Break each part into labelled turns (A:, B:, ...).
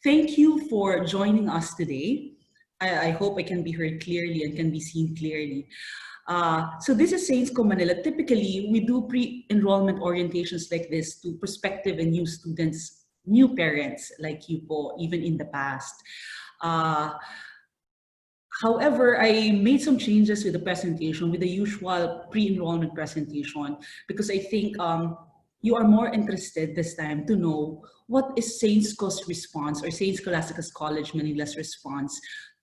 A: Thank you for joining us today. I hope I can be heard clearly and can be seen clearly. So this is Saints Co Manila. Typically, we do pre-enrollment orientations like this to prospective and new students, new parents like you po, even in the past. However, I made some changes with the presentation, with the usual pre-enrollment presentation, because I think you are more interested this time to know what is Saints Co's response or Saint Scholastica's College Manila's response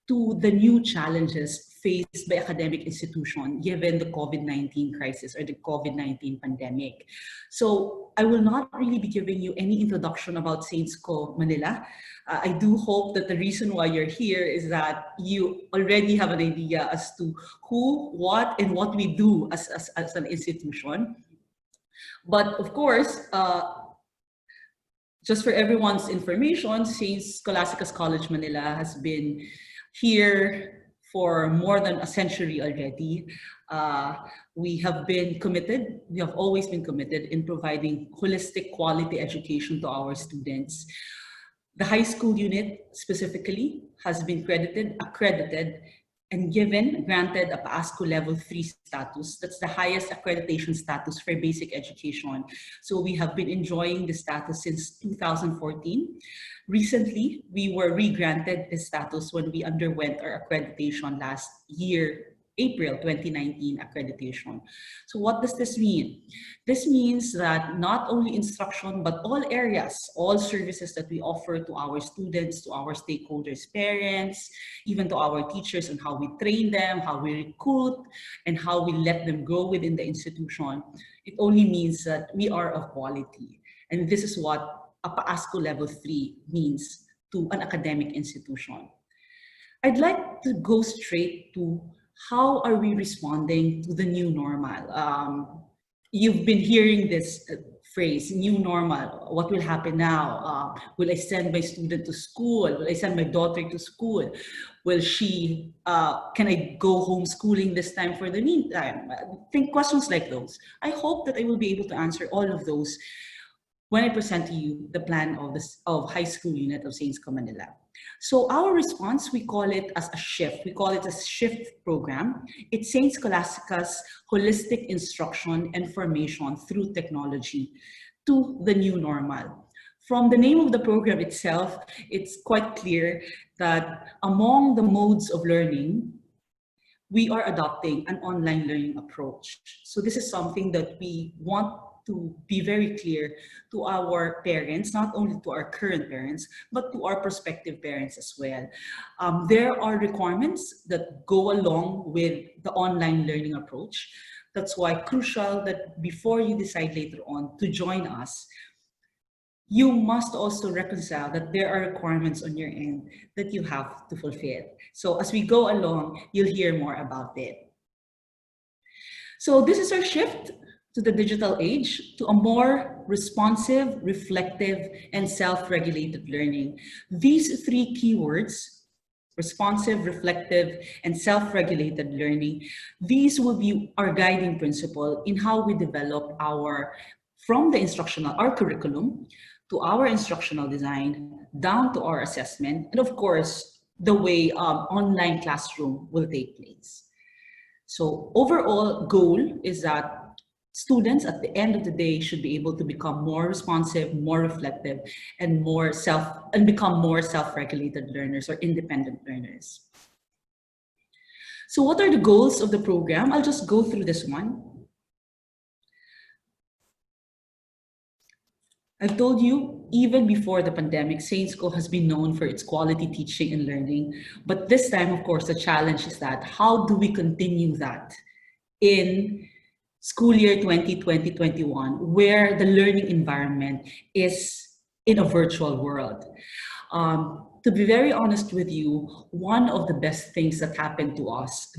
A: to the new challenges faced by academic institution given the COVID-19 crisis or the COVID-19 pandemic. So I will not really be giving you any introduction about Saints Co Manila. I do hope that the reason why you're here is that you already have an idea as to who, what, and what we do as an institution. But of course, just for everyone's information, Saint Scholastica's College Manila has been here for more than a century already. We have been committed, we have always been committed in providing holistic quality education to our students. The high school unit specifically has been accredited, and granted a PASCO Level 3 status. That's the highest accreditation status for basic education. So we have been enjoying this status since 2014. Recently, we were re-granted this status when we underwent our accreditation last year, April 2019 accreditation. So what does this mean? This means that not only instruction, but all areas, all services that we offer to our students, to our stakeholders, parents, even to our teachers, and how we train them, how we recruit, and how we let them grow within the institution, it only means that we are of quality. And this is what a PASCO Level 3 means to an academic institution. I'd like to go straight to how are we responding to the new normal? You've been hearing this phrase, new normal. What will happen now? Will I send my student to school? Will I send my daughter to school? Will she, can I go homeschooling this time for the meantime? Think questions like those. I hope that I will be able to answer all of those when I present to you the plan of high school unit of Saints Co Manila. So our response, we call it as a shift. We call it a shift program. It's Saint Scholastica's holistic instruction and formation through technology to the new normal. From the name of the program itself, it's quite clear that among the modes of learning, we are adopting an online learning approach. So this is something that we want to be very clear to our parents, not only to our current parents, but to our prospective parents as well. There are requirements that go along with the online learning approach. That's why crucial that before you decide later on to join us, you must also reconcile that there are requirements on your end that you have to fulfill. So as we go along, you'll hear more about it. So this is our shift to the digital age, to a more responsive, reflective, and self-regulated learning. These three keywords, responsive, reflective, and self-regulated learning, these will be our guiding principle in how we develop from the instructional, our curriculum, to our instructional design, down to our assessment, and of course, the way online classroom will take place. So overall goal is that students at the end of the day should be able to become more responsive, more reflective, and become more self-regulated learners or independent learners. So what are the goals of the program? I'll just go through this one. I've told you, even before the pandemic, Saints Co has been known for its quality teaching and learning. But this time, of course, the challenge is that how do we continue that in school year 2020-21, where the learning environment is in a virtual world? To be very honest with you, one of the best things that happened to us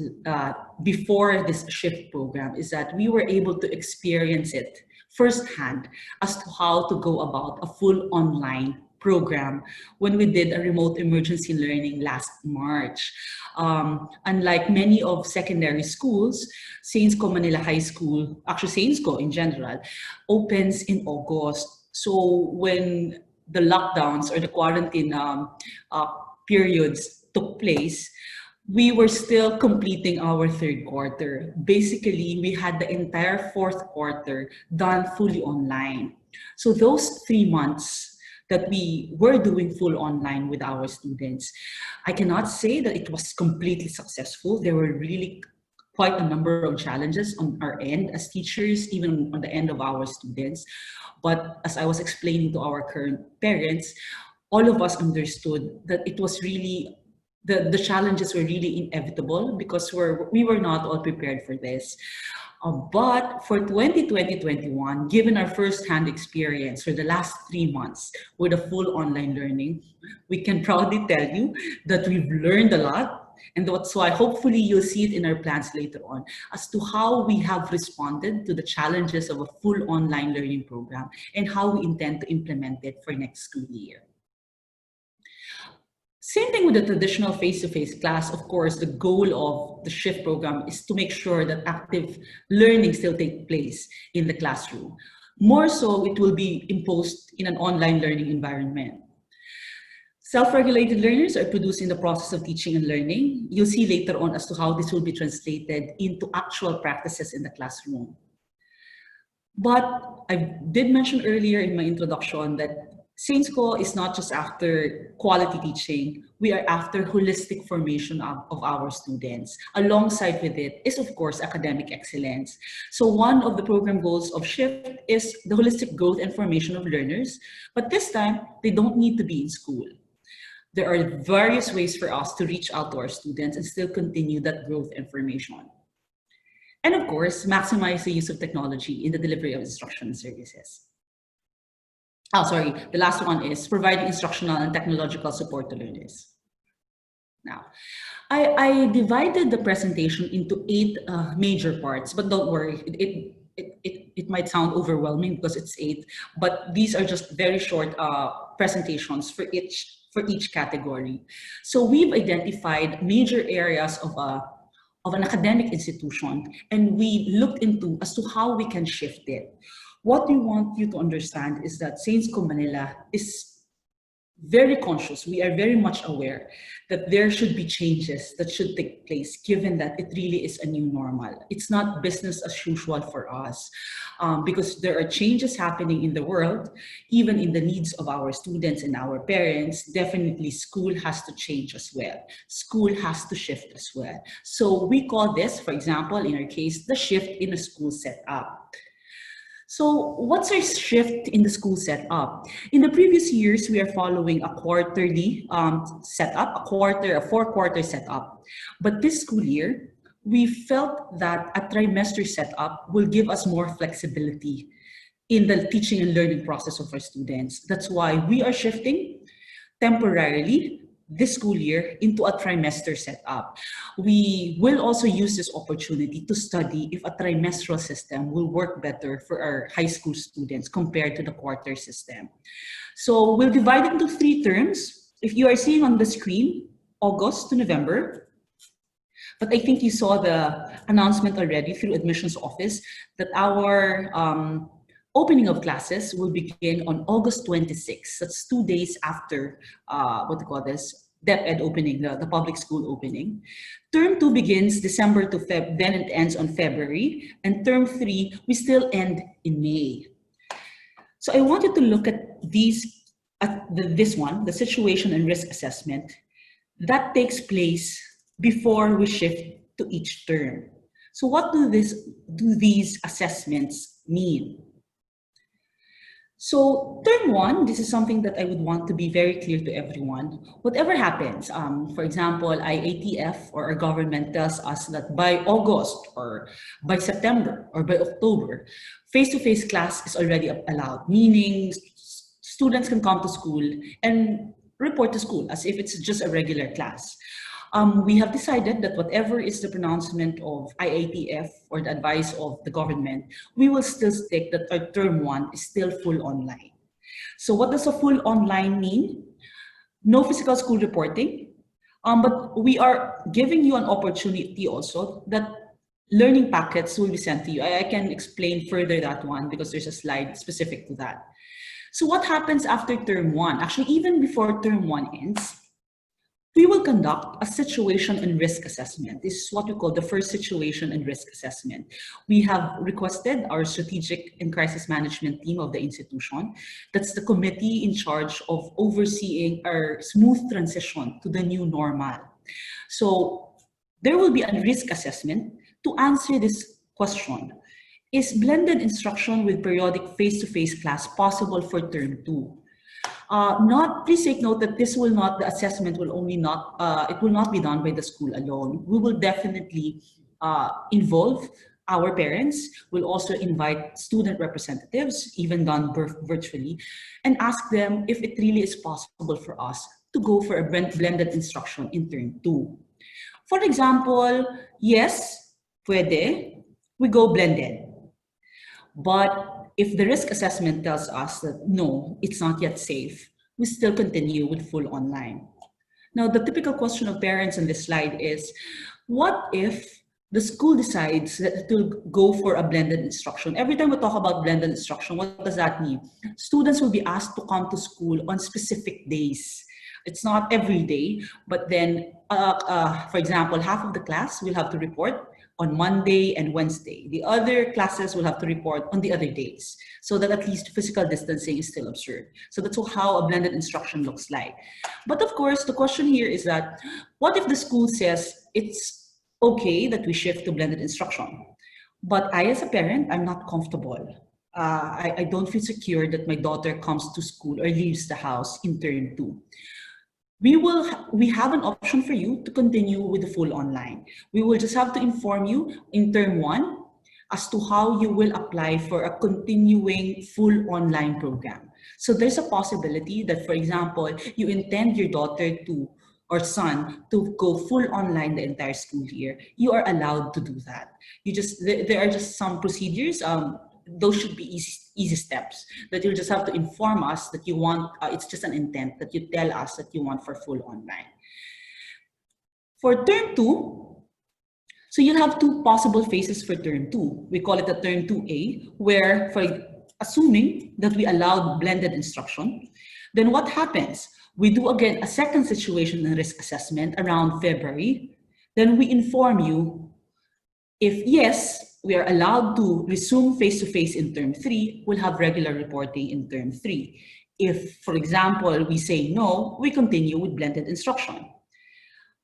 A: before this shift program is that we were able to experience it firsthand as to how to go about a full online program when we did a remote emergency learning last March. Unlike many of secondary schools, Saints Co Manila High School, actually Saints Co in general, opens in August. So when the lockdowns or the quarantine periods took place, we were still completing our third quarter. Basically, we had the entire fourth quarter done fully online. So those 3 months that we were doing full online with our students, I cannot say that it was completely successful. There were really quite a number of challenges on our end as teachers, even on the end of our students. But as I was explaining to our current parents, all of us understood that it was really the challenges were really inevitable because we were not all prepared for this. But for 2020-21, given our first-hand experience for the last 3 months with a full online learning, we can proudly tell you that we've learned a lot. And that's why hopefully you'll see it in our plans later on as to how we have responded to the challenges of a full online learning program and how we intend to implement it for next school year. Same thing with the traditional face-to-face class. Of course, the goal of the SHIFT program is to make sure that active learning still takes place in the classroom. More so, it will be imposed in an online learning environment. Self-regulated learners are produced in the process of teaching and learning. You'll see later on as to how this will be translated into actual practices in the classroom. But I did mention earlier in my introduction that Saints Co is not just after quality teaching, we are after holistic formation of our students. Alongside with it is, of course, academic excellence. So one of the program goals of SHIFT is the holistic growth and formation of learners, but this time, they don't need to be in school. There are various ways for us to reach out to our students and still continue that growth and formation. And of course, maximize the use of technology in the delivery of instruction services. The last one is providing instructional and technological support to learners. Now, I divided the presentation into 8 major parts, but don't worry, it might sound overwhelming because it's 8, but these are just very short presentations for each category. So we've identified major areas of an academic institution, and we looked into as to how we can shift it. What we want you to understand is that Saints Co Manila is very conscious. We are very much aware that there should be changes that should take place, given that it really is a new normal. It's not business as usual for us because there are changes happening in the world, even in the needs of our students and our parents. Definitely school has to change as well. School has to shift as well. So we call this, for example, in our case, the shift in a school setup. So what's our shift in the school setup? In the previous years, we are following a quarterly setup, a 4-quarter setup. But this school year, we felt that a trimester setup will give us more flexibility in the teaching and learning process of our students. That's why we are shifting temporarily this school year into a trimester setup. We will also use this opportunity to study if a trimestral system will work better for our high school students compared to the quarter system. So we'll divide it into 3 terms. If you are seeing on the screen, August to November, but I think you saw the announcement already through admissions office that our opening of classes will begin on August 26th. That's 2 days after DepEd opening, the public school opening. Term 2 begins December to Feb, then it ends on February. And term 3, we still end in May. So I wanted to look at this one, the situation and risk assessment, that takes place before we shift to each term. So what do these assessments mean? So term 1, this is something that I would want to be very clear to everyone. Whatever happens, for example, IATF or our government tells us that by August or by September or by October, face-to-face class is already allowed, meaning students can come to school and report to school as if it's just a regular class. We have decided that whatever is the pronouncement of IATF or the advice of the government, we will still stick that our term 1 is still full online. So what does a full online mean? No physical school reporting, but we are giving you an opportunity also that learning packets will be sent to you. I can explain further that one because there's a slide specific to that. So what happens after term 1? Actually, even before term 1 ends, we will conduct a situation and risk assessment. This is what we call the first situation and risk assessment. We have requested our strategic and crisis management team of the institution. That's the committee in charge of overseeing our smooth transition to the new normal. So there will be a risk assessment to answer this question. Is blended instruction with periodic face-to-face class possible for term 2? Please take note that the assessment will it will not be done by the school alone. We will definitely involve our parents. We'll also invite student representatives, even done virtually, and ask them if it really is possible for us to go for a blended instruction in term 2. For example, yes, pwede, we go blended. But if the risk assessment tells us that no, it's not yet safe, we still continue with full online. Now, the typical question of parents on this slide is, what if the school decides that it will go for a blended instruction? Every time we talk about blended instruction, what does that mean? Students will be asked to come to school on specific days. It's not every day, but then, for example, half of the class will have to report on Monday and Wednesday. The other classes will have to report on the other days, so that at least physical distancing is still observed. So that's how a blended instruction looks like. But of course, the question here is that, what if the school says it's okay that we shift to blended instruction, but I as a parent, I'm not comfortable. I don't feel secure that my daughter comes to school or leaves the house in term 2. We have an option for you to continue with the full online. We will just have to inform you in term 1 as to how you will apply for a continuing full online program. So there's a possibility that, for example, you intend your daughter or son to go full online the entire school year. You are allowed to do that. There are just some procedures. Those should be easy steps that you'll just have to inform us that you want. It's just an intent that you tell us that you want for full online. For term 2, so you'll have 2 possible phases for term 2. We call it the term 2A, where assuming that we allowed blended instruction, then what happens? We do again a second situation and risk assessment around February. Then we inform you if yes, we are allowed to resume face-to-face in term 3, we'll have regular reporting in term 3. If, for example, we say no, we continue with blended instruction.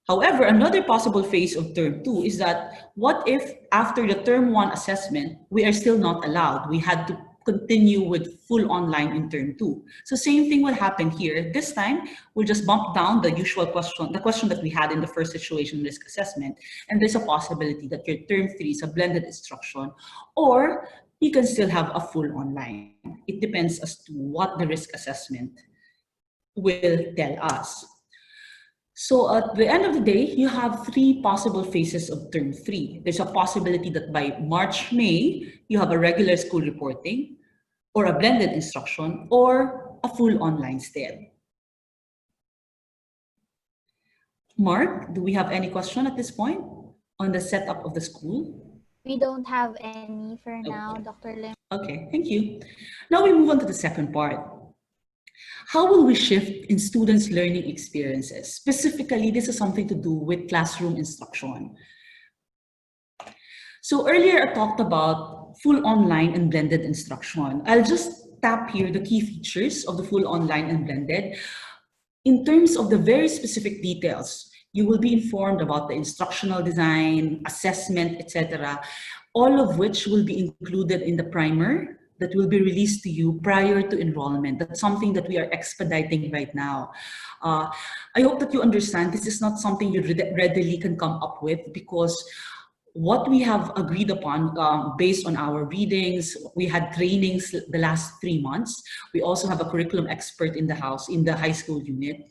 A: However, another possible phase of term 2 is that, what if after the term 1 assessment, we are still not allowed? We had to continue with full online in term 2. So same thing will happen here. This time, we'll just bump down the usual question, the question that we had in the first situation risk assessment. And there's a possibility that your term 3 is a blended instruction, or you can still have a full online. It depends as to what the risk assessment will tell us. So at the end of the day, you have 3 possible phases of term 3. There's a possibility that by March, May, you have a regular school reporting, or a blended instruction, or a full online still. Mark, do we have any question at this point on the setup of the school?
B: We don't have any for now, Dr. Lim.
A: Okay, thank you. Now we move on to the second part. How will we shift in students' learning experiences? Specifically, this is something to do with classroom instruction. So earlier I talked about full online and blended instruction. I'll just tap here the key features of the full online and blended. In terms of the very specific details, you will be informed about the instructional design, assessment, etc., all of which will be included in the primer that will be released to you prior to enrollment. That's something that we are expediting right now. I hope that you understand this is not something you readily can come up with, because what we have agreed upon based on our readings, we had trainings the last 3 months. We also have a curriculum expert in the house, in the high school unit.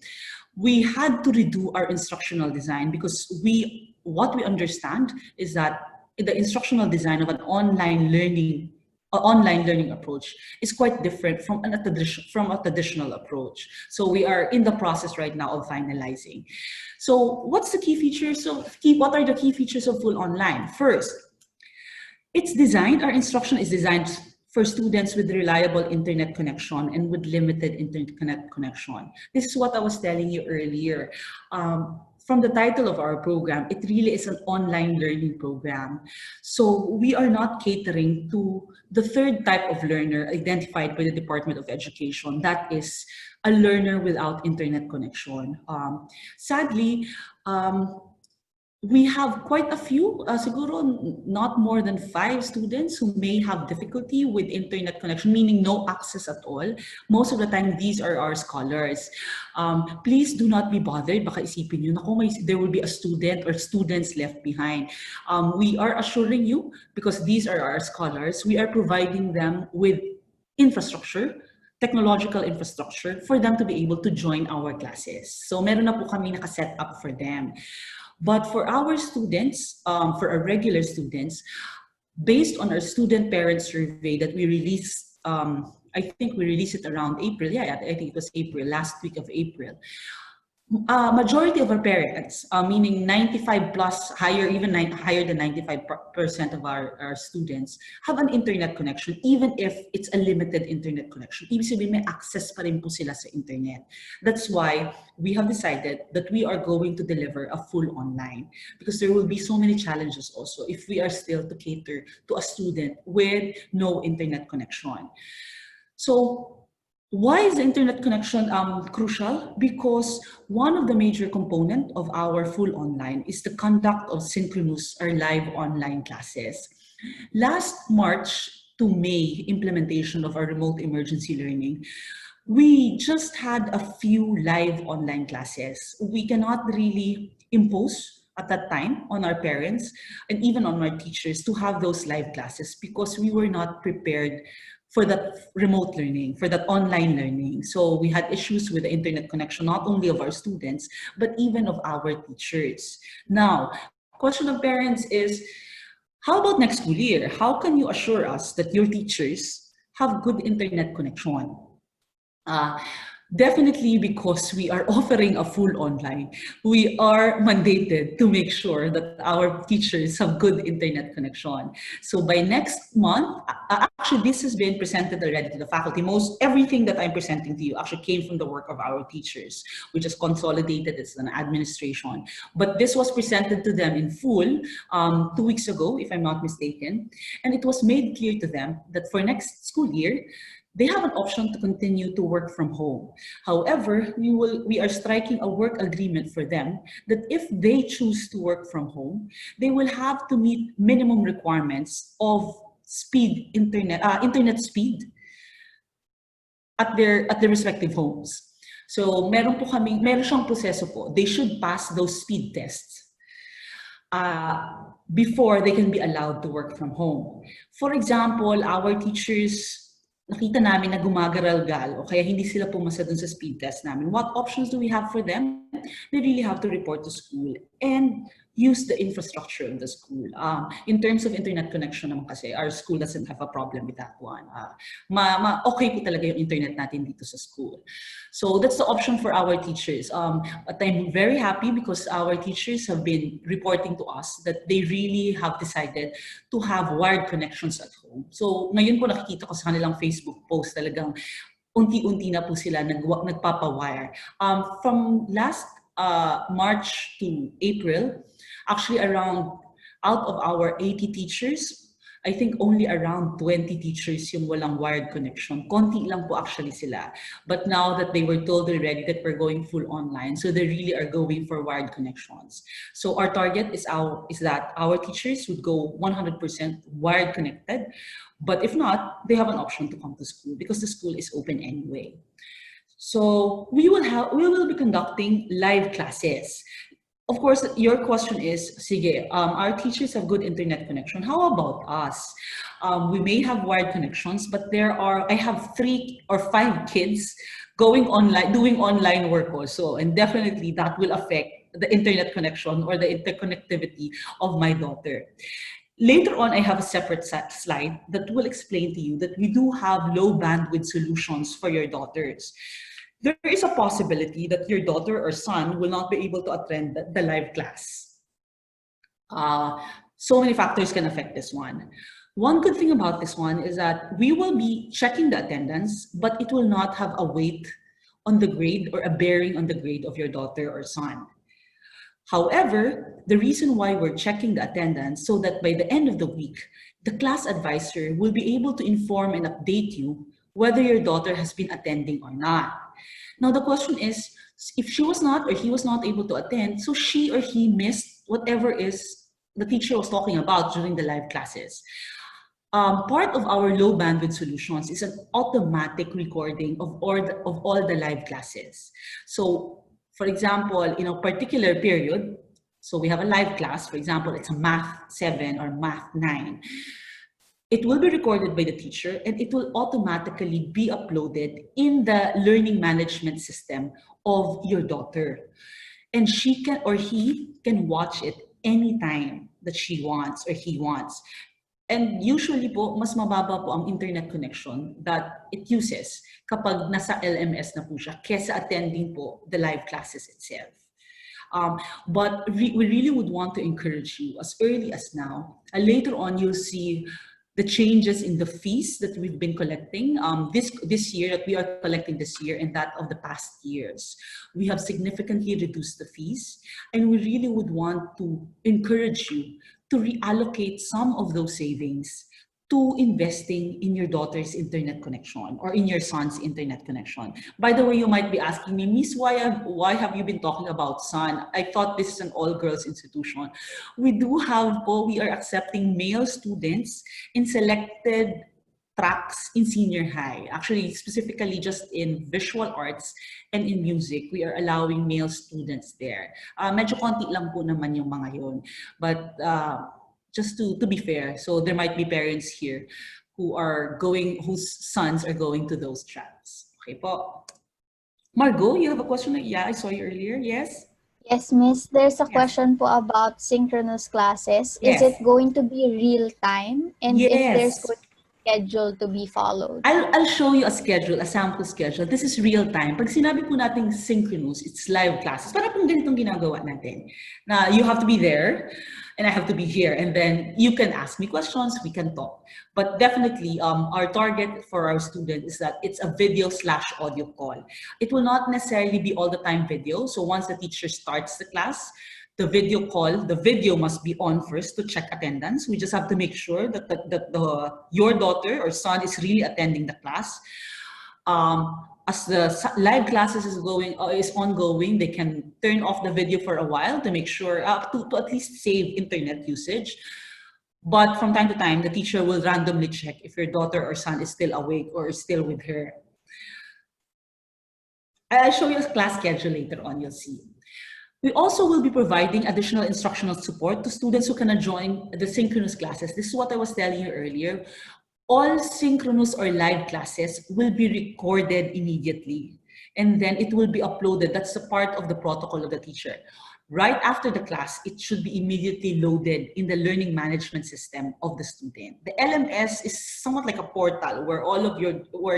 A: We had to redo our instructional design because what we understand is that the instructional design of an online learning approach is quite different from a traditional approach. So we are in the process right now of finalizing. So what's the key features what are the key features of full online? First, our instruction is designed for students with reliable internet connection and with limited internet connection. This is what I was telling you earlier. From the title of our program, it really is an online learning program. So we are not catering to the third type of learner identified by the Department of Education, that is a learner without internet connection. Sadly, we have quite a few, siguro not more than 5 students who may have difficulty with internet connection, meaning no access at all. Most of the time, these are our scholars. Please do not be bothered. Baka isipin nyo, naku, there will be a student or students left behind. We are assuring you, because these are our scholars, we are providing them with infrastructure, technological infrastructure for them to be able to join our classes. So meron na po kami nakaset up for them. But for our students, for our regular students, based on our student parent survey that we released, I think we released it around April. Yeah, I think it was April, last week of April. Majority of our parents, meaning 95 plus, higher, even higher than 95% of our students have an internet connection, even if it's a limited internet connection. Ibig sabihin, may access pa rin po sila sa internet. That's why we have decided that we are going to deliver a full online, because there will be so many challenges also if we are still to cater to a student with no internet connection. So, why is the internet connection crucial? Because one of the major components of our full online is the conduct of synchronous or live online classes. Last March to May implementation of our remote emergency learning, we just had a few live online classes. We cannot really impose at that time on our parents and even on our teachers to have those live classes because we were not prepared for that remote learning, for that online learning. So we had issues with the internet connection, not only of our students, but even of our teachers. Now, question of parents is, how about next school year? How can you assure us that your teachers have good internet connection? Definitely because we are offering a full online. We are mandated to make sure that our teachers have good internet connection. So by next month, actually this has been presented already to the faculty. Everything that I'm presenting to you actually came from the work of our teachers, which is consolidated as an administration. But this was presented to them in full 2 weeks ago, if I'm not mistaken. And it was made clear to them that for next school year, they have an option to continue to work from home. However, we are striking a work agreement for them that if they choose to work from home, they will have to meet minimum requirements of internet speed at their respective homes. So meron siyang proseso po. They should pass those speed tests before they can be allowed to work from home. For example, our teachers, nakita namin na gumagaral-gal o kaya hindi sila pumasa dun sa speed test namin. What options do we have for them? They really have to report to school and use the infrastructure of the school. In terms of internet connection naman kasi, our school doesn't have a problem with that one. Okay po talaga yung internet natin dito sa school. So that's the option for our teachers. But I'm very happy because our teachers have been reporting to us that they really have decided to have wired connections at home. So ngayon po nakikita ko sa kanilang Facebook post talagang unti-unti na po sila nagpapa-wire. From last March to April, actually out of our 80 teachers, I think only around 20 teachers yung walang wired connection. Konti lang po actually sila. But now that they were told already that we're going full online, so they really are going for wired connections. So our target is that our teachers would go 100% wired connected. But if not, they have an option to come to school because the school is open anyway. So we will be conducting live classes. Of course, your question is, sige, our teachers have good internet connection. How about us? We may have wired connections, but I have 3 or 5 kids going online, doing online work also. And definitely that will affect the internet connection or the interconnectivity of my daughter. Later on, I have a separate slide that will explain to you that we do have low bandwidth solutions for your daughters. There is a possibility that your daughter or son will not be able to attend the live class. So many factors can affect this one. One good thing about this one is that we will be checking the attendance, but it will not have a weight on the grade or a bearing on the grade of your daughter or son. However, the reason why we're checking the attendance so that by the end of the week, the class advisor will be able to inform and update you whether your daughter has been attending or not. Now, the question is, if she was not or he was not able to attend, so she or he missed whatever is the teacher was talking about during the live classes. Part of our low bandwidth solutions is an automatic recording of all the live classes. So, for example, in a particular period, so we have a live class, for example, it's a Math 7 or Math 9. It will be recorded by the teacher and it will automatically be uploaded in the learning management system of your daughter. And she can or he can watch it anytime that she wants or he wants. And usually po, mas mababa po ang internet connection that it uses kapag nasa LMS na po siya kesa attending po the live classes itself. But we really would want to encourage you as early as now. Later on, you'll see the changes in the fees that we've been collecting this year, that we are collecting this year and that of the past years. We have significantly reduced the fees, and we really would want to encourage you to reallocate some of those savings to investing in your daughter's internet connection or in your son's internet connection. By the way, you might be asking me, Miss, why have you been talking about son? I thought this is an all-girls institution. We are accepting male students in selected tracks in senior high. Actually, specifically just in visual arts and in music, we are allowing male students there. Medyo konti lang po naman yung mga yun. But just to be fair, so there might be parents here whose sons are going to those tracks. Okay po. Margot, you have a question? Yeah, I saw you earlier. Yes?
B: Yes, Miss. There's a
A: Yes.
B: question po about synchronous classes.
A: Yes.
B: Is it going to be real time? And if there's
A: Yes.
B: going to be schedule to be followed?
A: I'll show you a schedule, a sample schedule. This is real time. Pag sinabi po natin synchronous, it's live classes. Para pong ganitong ginagawa natin. Na you have to be there, and I have to be here. And then you can ask me questions, we can talk. But definitely, our target for our student is that it's a video/audio call. It will not necessarily be all the time video. So once the teacher starts the class, the video must be on first to check attendance. We just have to make sure that your daughter or son is really attending the class. As the live classes is ongoing, they can turn off the video for a while to make sure to at least save internet usage. But from time to time, the teacher will randomly check if your daughter or son is still awake or is still with her. I'll show you a class schedule later on, you'll see. We also will be providing additional instructional support to students who cannot join the synchronous classes. This is what I was telling you earlier. All synchronous or live classes will be recorded immediately, and then it will be uploaded. That's the part of the protocol of the teacher. Right after the class, it should be immediately loaded in the learning management system of the student. The LMS is somewhat like a portal where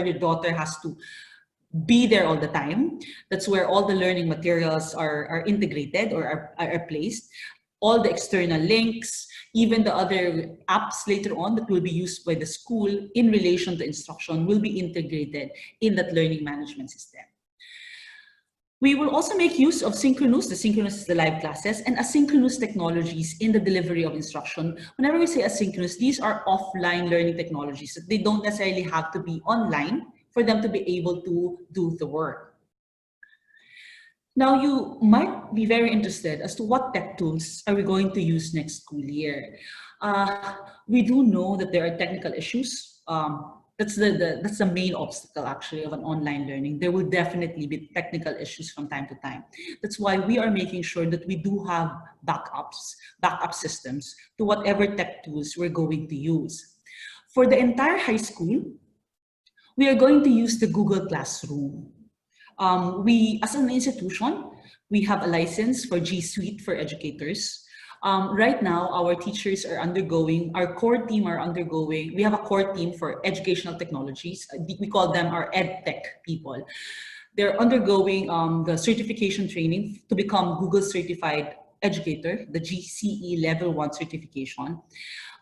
A: your daughter has to be there all the time. That's where all the learning materials are integrated or are placed. All the external links, even the other apps later on that will be used by the school in relation to instruction will be integrated in that learning management system. We will also make use of synchronous, the synchronous is the live classes, and asynchronous technologies in the delivery of instruction. Whenever we say asynchronous, these are offline learning technologies. They don't necessarily have to be online for them to be able to do the work. Now, you might be very interested as to what tech tools are we going to use next school year. We do know that there are technical issues. That's the main obstacle actually of an online learning. There will definitely be technical issues from time to time. That's why we are making sure that we do have backup systems to whatever tech tools we're going to use. For the entire high school, we are going to use the Google Classroom. We, as an institution, we have a license for G Suite for educators. Right now, our teachers are undergoing, our core team are undergoing, we have a core team for educational technologies. We call them our EdTech people. They're undergoing the certification training to become Google Certified Educator, the GCE Level 1 certification.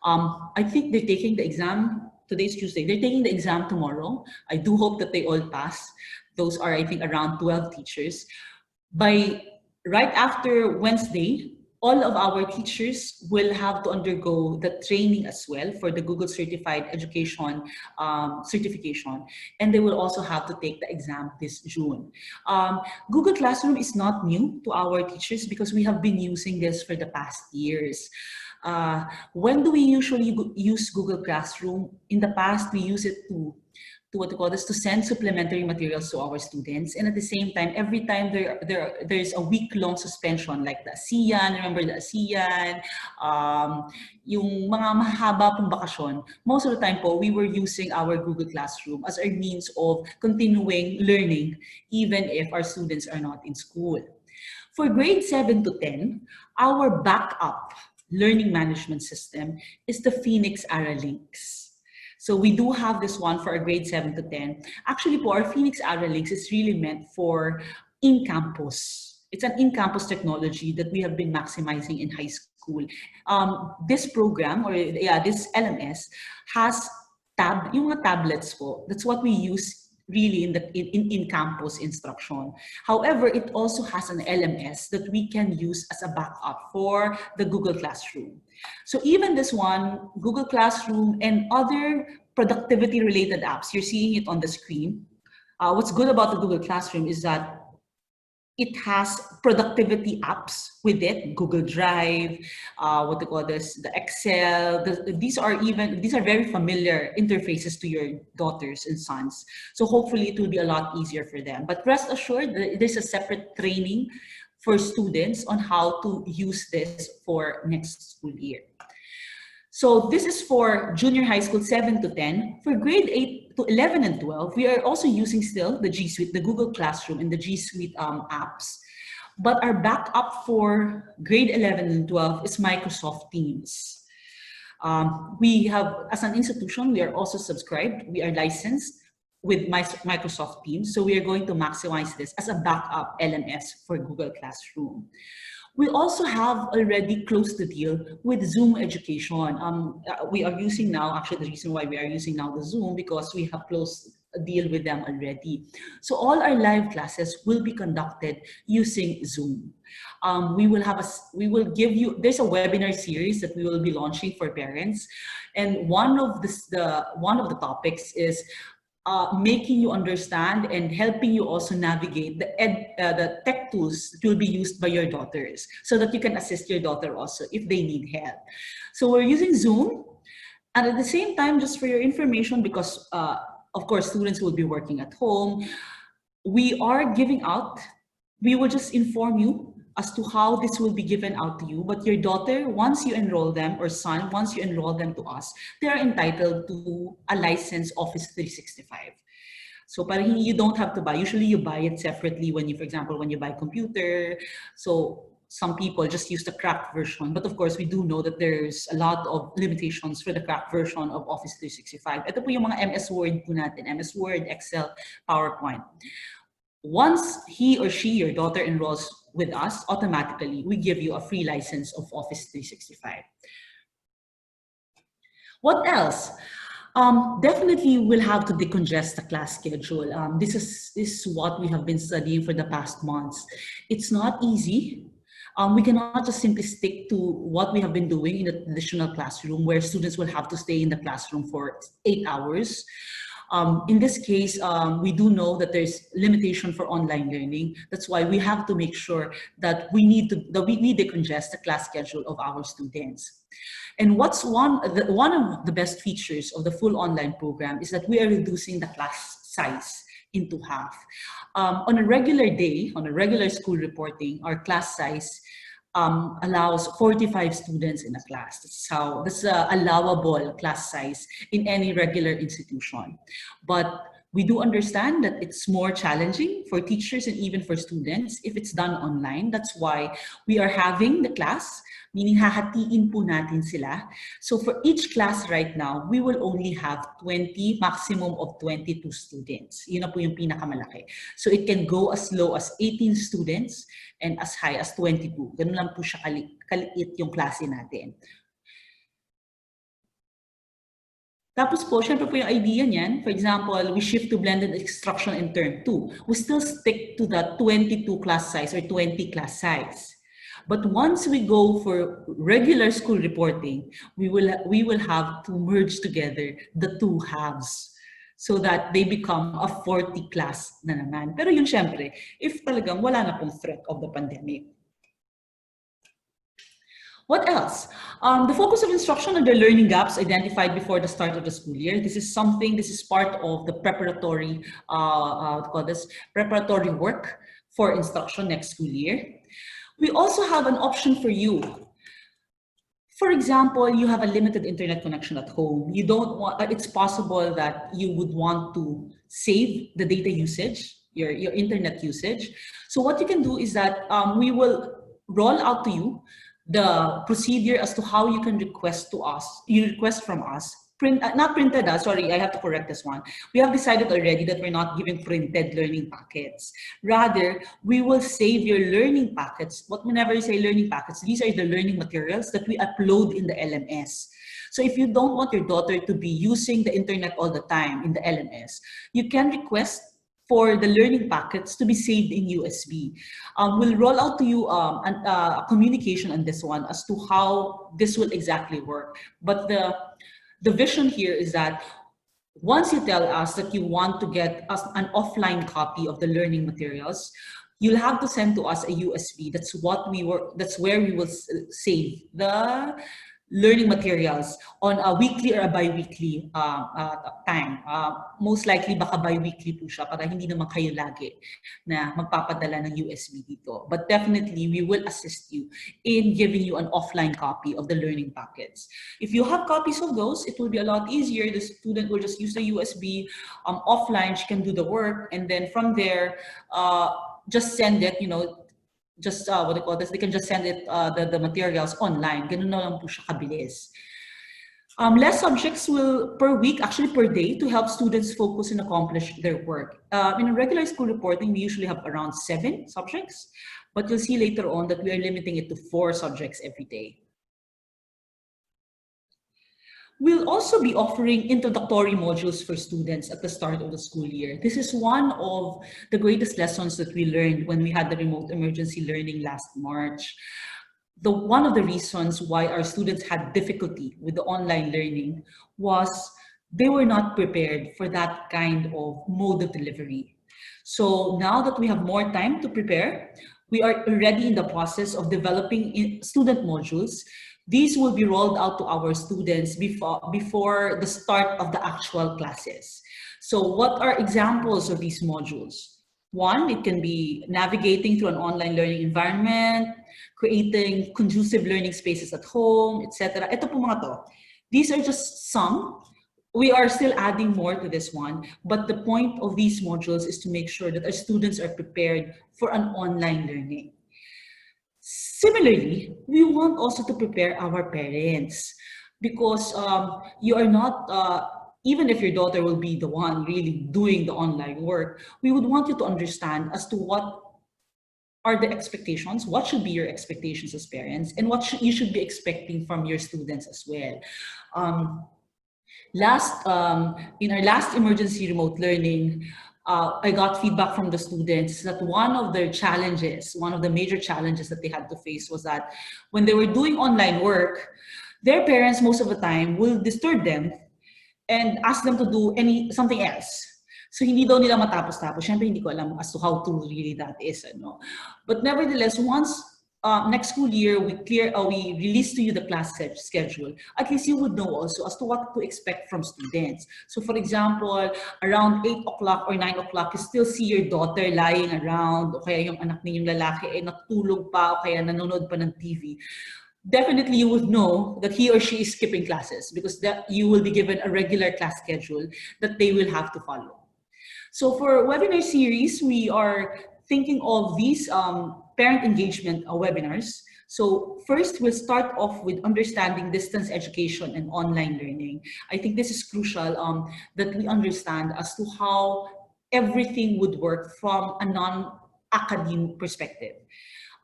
A: I think they're taking the exam. Today's Tuesday. They're taking the exam tomorrow. I do hope that they all pass. Those are, I think, around 12 teachers. By right after Wednesday, all of our teachers will have to undergo the training as well for the Google Certified Education certification, and they will also have to take the exam this June. Google Classroom is not new to our teachers because we have been using this for the past years. When do we usually use Google Classroom? In the past, we use it to what we call this, to send supplementary materials to our students. And at the same time, every time there's a week-long suspension, like the ASEAN, remember the ASEAN, yung mga mahaba pong bakasyon, most of the time po, we were using our Google Classroom as our means of continuing learning, even if our students are not in school. For grade 7 to 10, our backup learning management system is the Phoenix ARA-Links. So we do have this one for our grade 7 to 10. Actually, our Phoenix ARA-Links is really meant for in-campus. It's an in-campus technology that we have been maximizing in high school. This program, or this LMS, has yung mga tablets po. That's what we use really in campus instruction. However, it also has an LMS that we can use as a backup for the Google Classroom. So even this one, Google Classroom and other productivity related apps, you're seeing it on the screen. What's good about the Google Classroom is that it has productivity apps with it, Google Drive, the Excel. These are very familiar interfaces to your daughters and sons. So hopefully it will be a lot easier for them. But rest assured, there's a separate training for students on how to use this for next school year. So this is for junior high school 7 to 10. For grade 8 to 11 and 12, we are also using still the G Suite, the Google Classroom and the G Suite apps. But our backup for grade 11 and 12 is Microsoft Teams. We have, as an institution, we are also subscribed. We are licensed with Microsoft Teams. So we are going to maximize this as a backup LMS for Google Classroom. We also have already closed the deal with Zoom Education. We are using now, actually the reason why we are using now the Zoom, because we have closed a deal with them already. So all our live classes will be conducted using Zoom. We will give you, there's a webinar series that we will be launching for parents. And one of the topics is making you understand and helping you also navigate the tech tools that will be used by your daughters so that you can assist your daughter also if they need help. So we're using Zoom, and at the same time, just for your information, because of course students will be working at home, we are giving out, we will just inform you as to how this will be given out to you. But your daughter, once you enroll them, or son, once you enroll them to us, they are entitled to a licensed Office 365. So parang you don't have to buy. Usually you buy it separately when you, for example, when you buy a computer. So some people just use the cracked version. But of course, we do know that there's a lot of limitations for the cracked version of Office 365. Ito po yung mga MS Word po natin, MS Word, Excel, PowerPoint. Once he or she, your daughter, enrolls with us, automatically, we give you a free license of Office 365. What else? Definitely we'll have to decongest the class schedule. This is what we have been studying for the past months. It's not easy. We cannot just simply stick to what we have been doing in the traditional classroom where students will have to stay in the classroom for 8 hours. In this case, we do know that there's limitation for online learning. That's why we have to make sure that we decongest the class schedule of our students. And what's one of the best features of the full online program is that we are reducing the class size into half. On a regular day, on a regular school reporting, our class size allows 45 students in a class. That's allowable class size in any regular institution. But we do understand that it's more challenging for teachers and even for students if it's done online. That's why we are having the class, meaning hahatiin po natin sila. So for each class right now, we will only have 20, maximum of 22 students. Yun na po yung pinakamalaki. So it can go as low as 18 students and as high as 22. Ganun lang po siya kaliit yung klase natin. Tapos po, syempre po yung idea niyan, for example, we shift to blended instruction in term 2. We still stick to the 22 class size or 20 class size. But once we go for regular school reporting, we will have to merge together the two halves so that they become a 40 class na naman. Pero yun syempre, if talagang wala na pong threat of the pandemic. What else? The focus of instruction on the learning gaps identified before the start of the school year. This is part of the preparatory, preparatory work for instruction next school year. We also have an option for you. For example, you have a limited internet connection at home. You don't want, it's possible that you would want to save the data usage, your internet usage. So what you can do is that we will roll out to you the procedure as to how you can request from us, not printed, sorry, I have to correct this one. We have decided already that we're not giving printed learning packets. Rather, we will save your learning packets. Whenever you say learning packets, these are the learning materials that we upload in the LMS. So if you don't want your daughter to be using the internet all the time in the LMS, you can request for the learning packets to be saved in USB. We'll roll out to you a communication on this one as to how this will exactly work. But the vision here is that once you tell us that you want to get us an offline copy of the learning materials, you'll have to send to us a USB. That's where we will save the learning materials on a weekly or a bi-weekly time. Most likely, baka bi-weekly po siya para hindi naman kayo lagi na magpapadala ng USB dito. But definitely, we will assist you in giving you an offline copy of the learning packets. If you have copies of those, it will be a lot easier. The student will just use the USB offline. She can do the work. And then from there, just send it, they can just send it, the materials online. Ganun na lang po siya kabilis. Less subjects per week, actually per day, to help students focus and accomplish their work. In a regular school reporting, we usually have around 7 subjects, but you'll see later on that we are limiting it to 4 subjects every day. We'll also be offering introductory modules for students at the start of the school year. This is one of the greatest lessons that we learned when we had the remote emergency learning last March. One of the reasons why our students had difficulty with the online learning was they were not prepared for that kind of mode of delivery. So now that we have more time to prepare, we are already in the process of developing student modules. These will be rolled out to our students before the start of the actual classes. So what are examples of these modules? One, it can be navigating through an online learning environment, creating conducive learning spaces at home, etc. Ito po mga to. These are just some. We are still adding more to this one, but the point of these modules is to make sure that our students are prepared for an online learning. Similarly, we want also to prepare our parents because you are not, even if your daughter will be the one really doing the online work, we would want you to understand as to what are the expectations, what should be your expectations as parents, and what you should be expecting from your students as well. In our last emergency remote learning, I got feedback from the students that one of the major challenges that they had to face was that when they were doing online work, their parents most of the time will disturb them and ask them to do something else. So hindi daw nila matapos-tapos. Siyempre hindi ko alam as to how true really that is. But nevertheless, once next school year, we release to you the class schedule, at least you would know also as to what to expect from students. So for example, around 8 o'clock or 9 o'clock, you still see your daughter lying around, o kaya yung anak ninyong lalaki ay natulog pa, o kaya nanonood pa ng TV. Definitely you would know that he or she is skipping classes because you will be given a regular class schedule that they will have to follow. So for webinar series, we are thinking of these parent engagement webinars. So first, we'll start off with understanding distance education and online learning. I think this is crucial that we understand as to how everything would work from a non-academic perspective.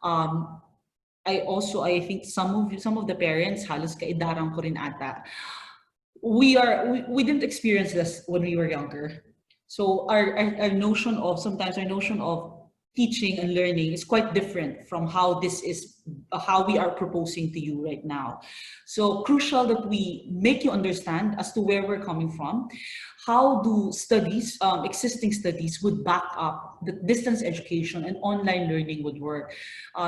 A: I think some of the parents, halos kaidarang ko rin ata, we didn't experience this when we were younger. So our notion of teaching and learning is quite different from how we are proposing to you right now. So crucial that we make you understand as to where we're coming from. How do studies, existing studies, would back up the distance education and online learning would work?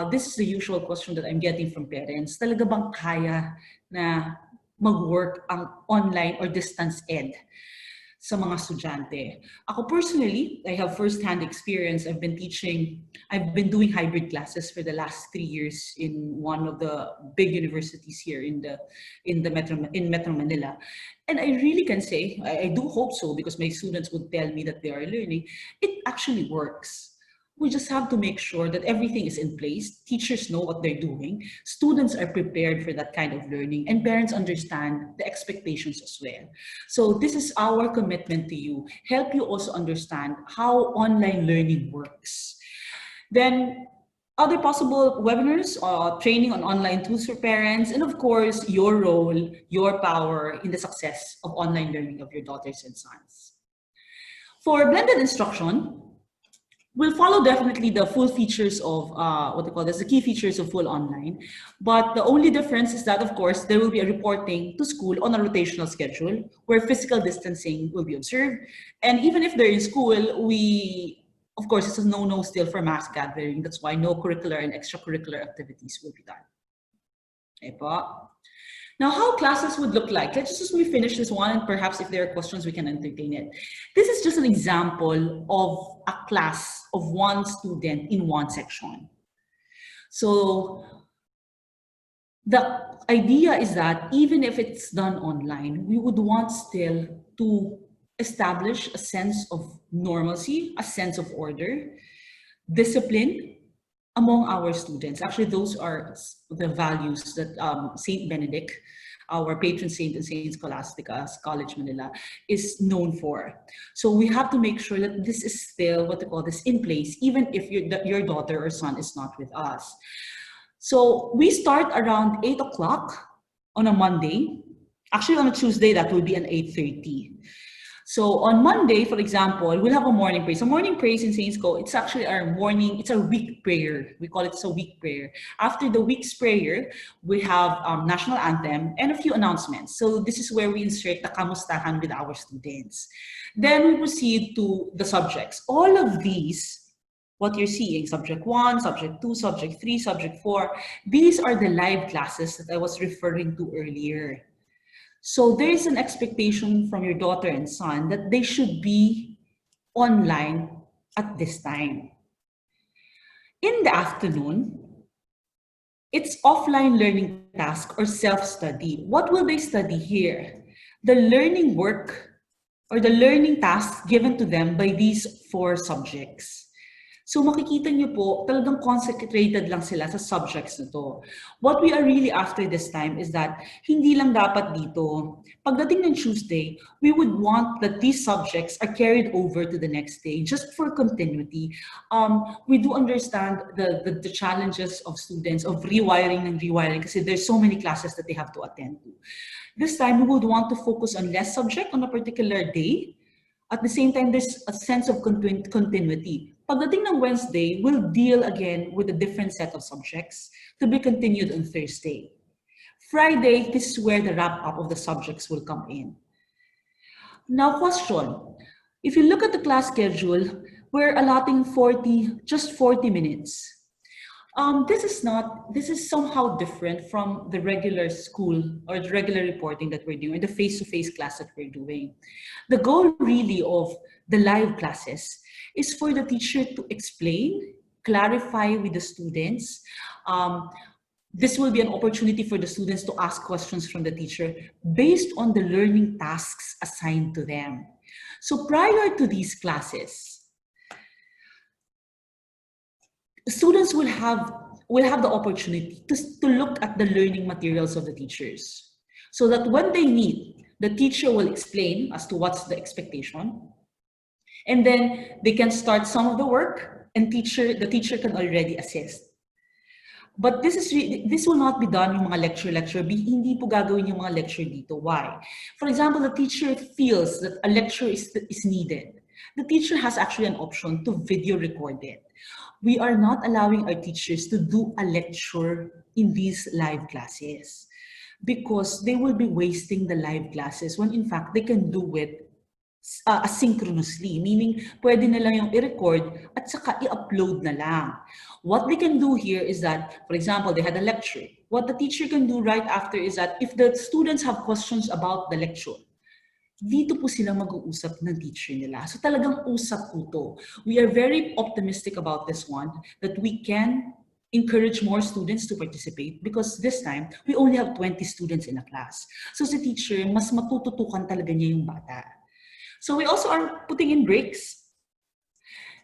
A: This is the usual question that I'm getting from parents. Talaga bang kaya na mag-work ang online or distance ed sa mga estudyante? Ako personally, I have first-hand experience. I've been doing hybrid classes for the last 3 years in one of the big universities here in Metro Manila. And I really can say, I do hope so, because my students would tell me that they are learning. It actually works. We just have to make sure that everything is in place. Teachers know what they're doing. Students are prepared for that kind of learning, and parents understand the expectations as well. So this is our commitment to you. Help you also understand how online learning works. Then other possible webinars, training on online tools for parents, and of course, your role, your power in the success of online learning of your daughters and sons. For blended instruction, we'll follow definitely the full features of the key features of full online. But the only difference is that, of course, there will be a reporting to school on a rotational schedule where physical distancing will be observed. And even if they're in school, of course, it's a no-no still for mass gathering. That's why no curricular and extracurricular activities will be done. Okay po? Now, how classes would look like. Let's just finish this one, and perhaps if there are questions, we can entertain it. This is just an example of a class of one student in one section. So the idea is that even if it's done online, we would want still to establish a sense of normalcy, a sense of order, discipline among our students. Actually, those are the values that Saint Benedict, our patron saint and Saint Scholastica, College Manila, is known for. So we have to make sure that this is still in place, even if your daughter or son is not with us. So we start around 8 o'clock on a Monday. Actually, on a Tuesday, that will be an 8:30. So on Monday, for example, we'll have a morning praise. So morning praise in Saints Co, it's actually it's our week prayer. We call it a week prayer. After the week's prayer, we have national anthem and a few announcements. So this is where we insert the kamustahan with our students. Then we proceed to the subjects. All of these, what you're seeing, subject 1, subject 2, subject 3, subject 4, these are the live classes that I was referring to earlier. So there is an expectation from your daughter and son that they should be online at this time. In the afternoon, it's offline learning task or self-study. What will they study here? The learning work or the learning tasks given to them by these 4 subjects. So makikita niyo po, talagang concentrated lang sila sa subjects na to. What we are really after this time is that hindi lang dapat dito. Pagdating ng Tuesday, we would want that these subjects are carried over to the next day just for continuity. We do understand the challenges of students of rewiring kasi there's so many classes that they have to attend to. This time, we would want to focus on less subject on a particular day. At the same time, there's a sense of continuity. Pagdating ng Wednesday, we'll deal again with a different set of subjects to be continued on Thursday. Friday, this is where the wrap-up of the subjects will come in. Now, question. If you look at the class schedule, we're allotting just 40 minutes. This is somehow different from the regular school or the regular reporting that we're doing, the face-to-face class that we're doing. The goal really of the live classes is for the teacher to explain, clarify with the students. This will be an opportunity for the students to ask questions from the teacher based on the learning tasks assigned to them. So prior to these classes, students will have the opportunity to look at the learning materials of the teachers so that when they meet, the teacher will explain as to what's the expectation. And then they can start some of the work and the teacher can already assist. But this will not be done yung mga lecture. Hindi po gagawin yung mga lecture dito. Why? For example, the teacher feels that a lecture is needed. The teacher has actually an option to video record it. We are not allowing our teachers to do a lecture in these live classes because they will be wasting the live classes when in fact they can do it asynchronously, meaning pwede na lang yung i-record at saka i-upload na lang. What they can do here is that, for example, they had a lecture. What the teacher can do right after is that if the students have questions about the lecture, dito po sila mag-uusap ng teacher nila. So talagang usap po to. We are very optimistic about this one, that we can encourage more students to participate because this time, we only have 20 students in a class. So si teacher, mas matututukan talaga niya yung bata. So we also are putting in breaks.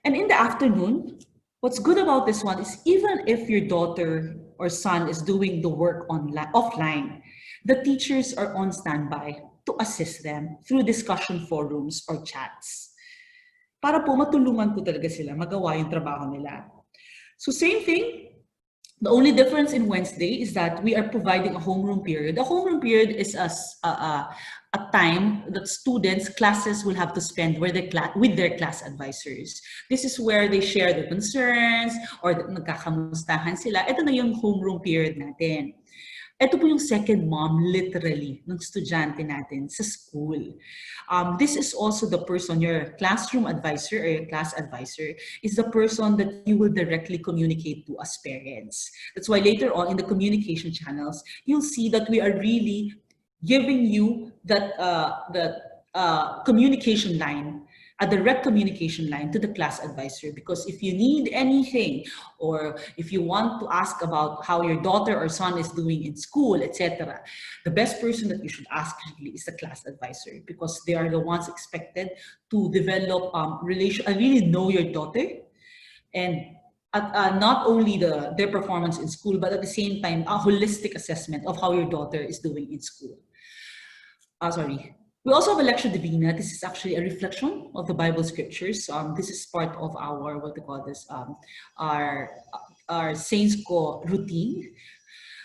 A: And in the afternoon, what's good about this one is even if your daughter or son is doing the work offline, the teachers are on standby to assist them through discussion forums or chats. Para po matulungan po talaga sila magawa yung trabaho nila. So same thing. The only difference in Wednesday is that we are providing a homeroom period. The homeroom period is a time that classes will have to spend with their class advisors. This is where they share their concerns or nagkakamustahan sila. Ito na yung homeroom period natin. Ito po yung second mom, literally, ng estudyante natin sa school. This is also the person, your classroom advisor or your class advisor, is the person that you will directly communicate to as parents. That's why later on in the communication channels, you'll see that we are really giving you that communication line, a direct communication line to the class advisor, because if you need anything or if you want to ask about how your daughter or son is doing in school, etc., the best person that you should ask really is the class advisor, because they are the ones expected to develop really know your daughter and not only their performance in school, but at the same time, a holistic assessment of how your daughter is doing in school. We also have a lecture divina. This is actually a reflection of the Bible scriptures. This is part of our, our Saints Co routine.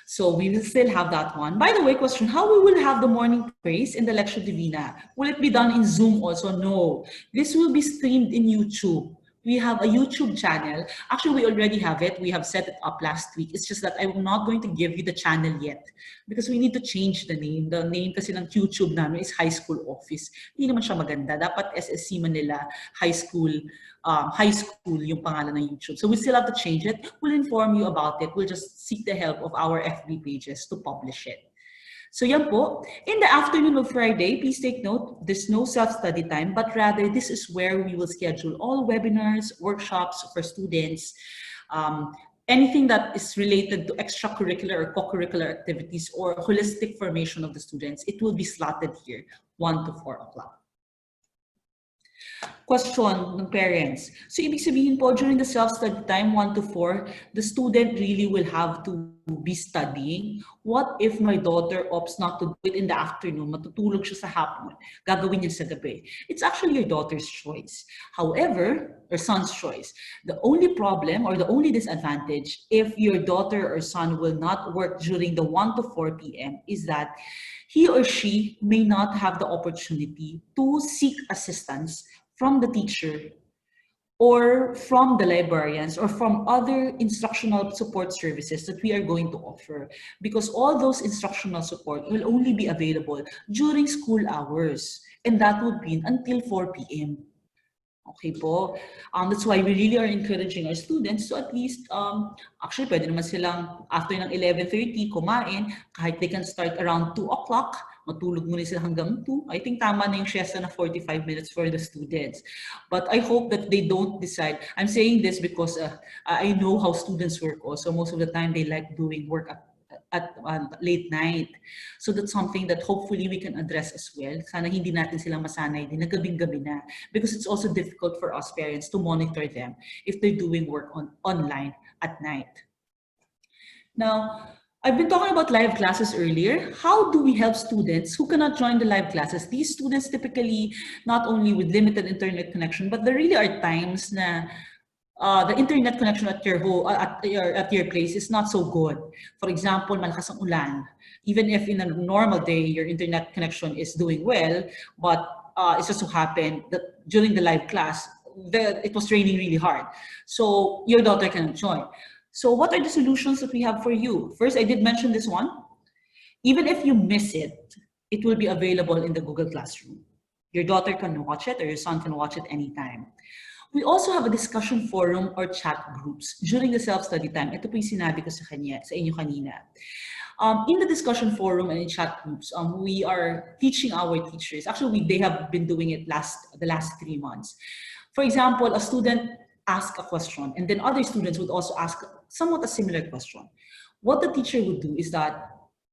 A: So we will still have that one. By the way, question, how we will have the morning praise in the lecture divina? Will it be done in Zoom also? No, this will be streamed in YouTube. We have a YouTube channel. Actually, we already have it. We have set it up last week. It's just that I'm not going to give you the channel yet because we need to change the name. The name kasi ng YouTube namin is High School Office. Hindi naman siya maganda. Dapat SSC Manila High School yung pangalan ng YouTube. So we still have to change it. We'll inform you about it. We'll just seek the help of our FB pages to publish it. So yan po, in the afternoon of Friday, please take note, there's no self-study time, but rather this is where we will schedule all webinars, workshops for students, anything that is related to extracurricular or co-curricular activities or holistic formation of the students, it will be slotted here, 1 to 4 o'clock. Question ng parents. So ibig sabihin po, during the self-study time, 1 to 4, the student really will have to be studying. What if my daughter opts not to do it in the afternoon, matutulog siya sa hapon, gagawin niya sa gabi? It's actually your daughter's choice. However, or son's choice. The only problem or the only disadvantage if your daughter or son will not work during the 1 to 4 p.m. is that he or she may not have the opportunity to seek assistance from the teacher or from the librarians or from other instructional support services that we are going to offer, because all those instructional support will only be available during school hours, and that would be until 4 p.m. Okay po. That's why we really are encouraging our students to at least, actually pwede naman silang after ng 11:30 kumain, kahit they can start around 2 o'clock, matulog muna sila hanggang 2. I think tama na yung siesta na 45 minutes for the students. But I hope that they don't decide. I'm saying this because I know how students work also. Most of the time they like doing work at late night. So that's something that hopefully we can address as well. Sana hindi natin sila masanay din na gabing-gabi na, because it's also difficult for us parents to monitor them if they're doing work online at night. Now, I've been talking about live classes earlier. How do we help students who cannot join the live classes? These students typically not only with limited internet connection, but there really are times na the internet connection at your home, at your place is not so good. For example, malakas ang ulan. Even if in a normal day your internet connection is doing well, but it just so happened that during the live class, it was raining really hard. So your daughter cannot join. So what are the solutions that we have for you? First, I did mention this one. Even if you miss it, it will be available in the Google Classroom. Your daughter can watch it or your son can watch it anytime. We also have a discussion forum or chat groups during the self-study time. Ito po yung sinabi ko sa inyo kanina. In the discussion forum and in chat groups, we are teaching our teachers. Actually, they have been doing it the last 3 months. For example, a student asked a question, and then other students would also ask somewhat a similar question. What the teacher would do is that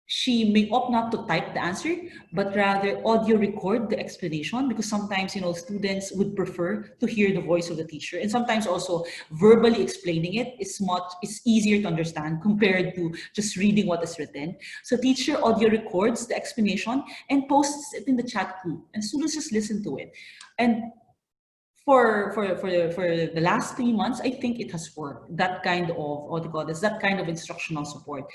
A: she may opt not to type the answer, but rather audio record the explanation, because sometimes, students would prefer to hear the voice of the teacher, and sometimes also verbally explaining it is easier to understand compared to just reading what is written. So teacher audio records the explanation and posts it in the chat group, and students just listen to it. And for the last 3 months, I think it has worked. That kind of that kind of instructional support,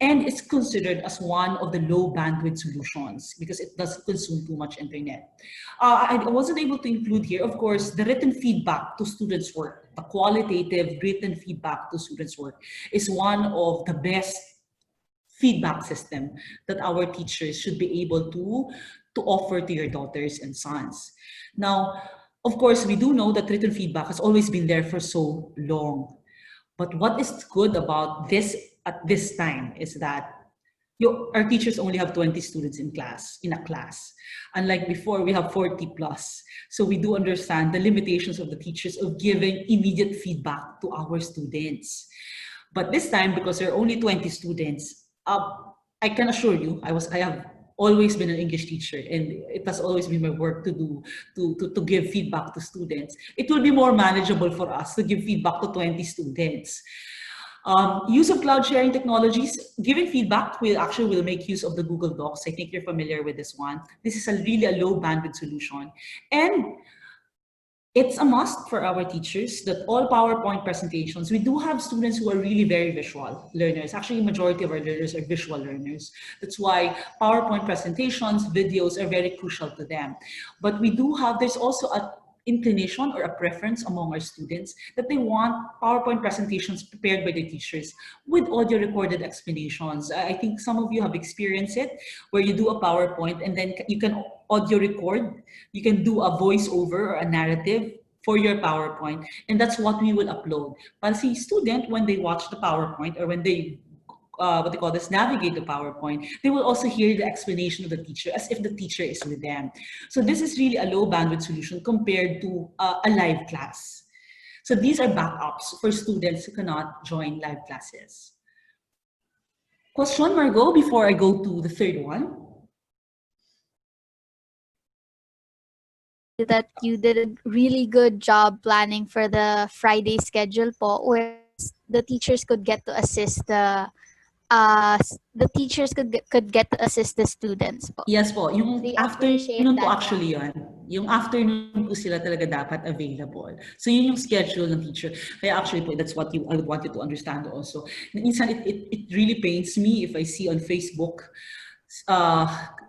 A: and it's considered as one of the low bandwidth solutions because it doesn't consume too much internet. I wasn't able to include here, of course, the written feedback to students' work. The qualitative written feedback to students' work is one of the best feedback system that our teachers should be able to offer to your daughters and sons. Now, of course, we do know that written feedback has always been there for so long. But what is good about this at this time is that our teachers only have 20 students in a class. Unlike before, we have 40 plus. So we do understand the limitations of the teachers of giving immediate feedback to our students. But this time, because there are only 20 students, I can assure you, I have always been an English teacher, and it has always been my work to give feedback to students. It will be more manageable for us to give feedback to 20 students. Use of cloud sharing technologies, giving feedback will make use of the Google Docs. I think you're familiar with this one. This is really a low bandwidth solution. And it's a must for our teachers that all PowerPoint presentations, we do have students who are really very visual learners. Actually, majority of our learners are visual learners. That's why PowerPoint presentations, videos are very crucial to them. But there's also an inclination or a preference among our students that they want PowerPoint presentations prepared by the teachers with audio recorded explanations. I think some of you have experienced it, where you do a PowerPoint and then you can audio record, you can do a voiceover or a narrative for your PowerPoint, and that's what we will upload. But see, student, when they watch the PowerPoint or when they navigate the PowerPoint, they will also hear the explanation of the teacher as if the teacher is with them. So this is really a low bandwidth solution compared to a live class. So these are backups for students who cannot join live classes. Question, Margot, before I go to the third one?
B: That you did a really good job planning for the Friday schedule po, where the teachers could get to assist the students po.
A: Yes po, yung
B: We
A: afternoon po
B: that
A: actually yan. Yung afternoon po sila talaga dapat available. So yun yung schedule ng teacher. Kaya actually po, that's what I want you to understand also. Minsan it really pains me if I see on Facebook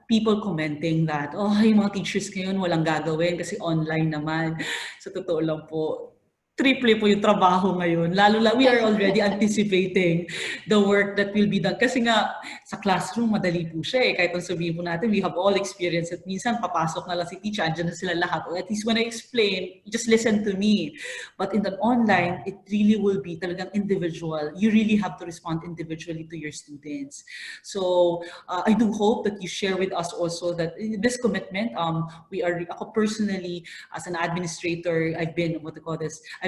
A: people commenting that, yung mga teachers ngayon walang gagawin kasi online naman. Sa totoo lang po, triple po yung trabaho ngayon. Lalo we are already anticipating the work that will be done. Kasi nga, sa classroom, madali po siya eh. Kahit ang sabihin po natin, we have all experienced it. Minsan, papasok na lang si teacher, andyan na sila lahat. Or at least when I explain, just listen to me. But in the online, it really will be talagang individual. You really have to respond individually to your students. So, I do hope that you share with us also that this commitment, ako personally, as an administrator, I've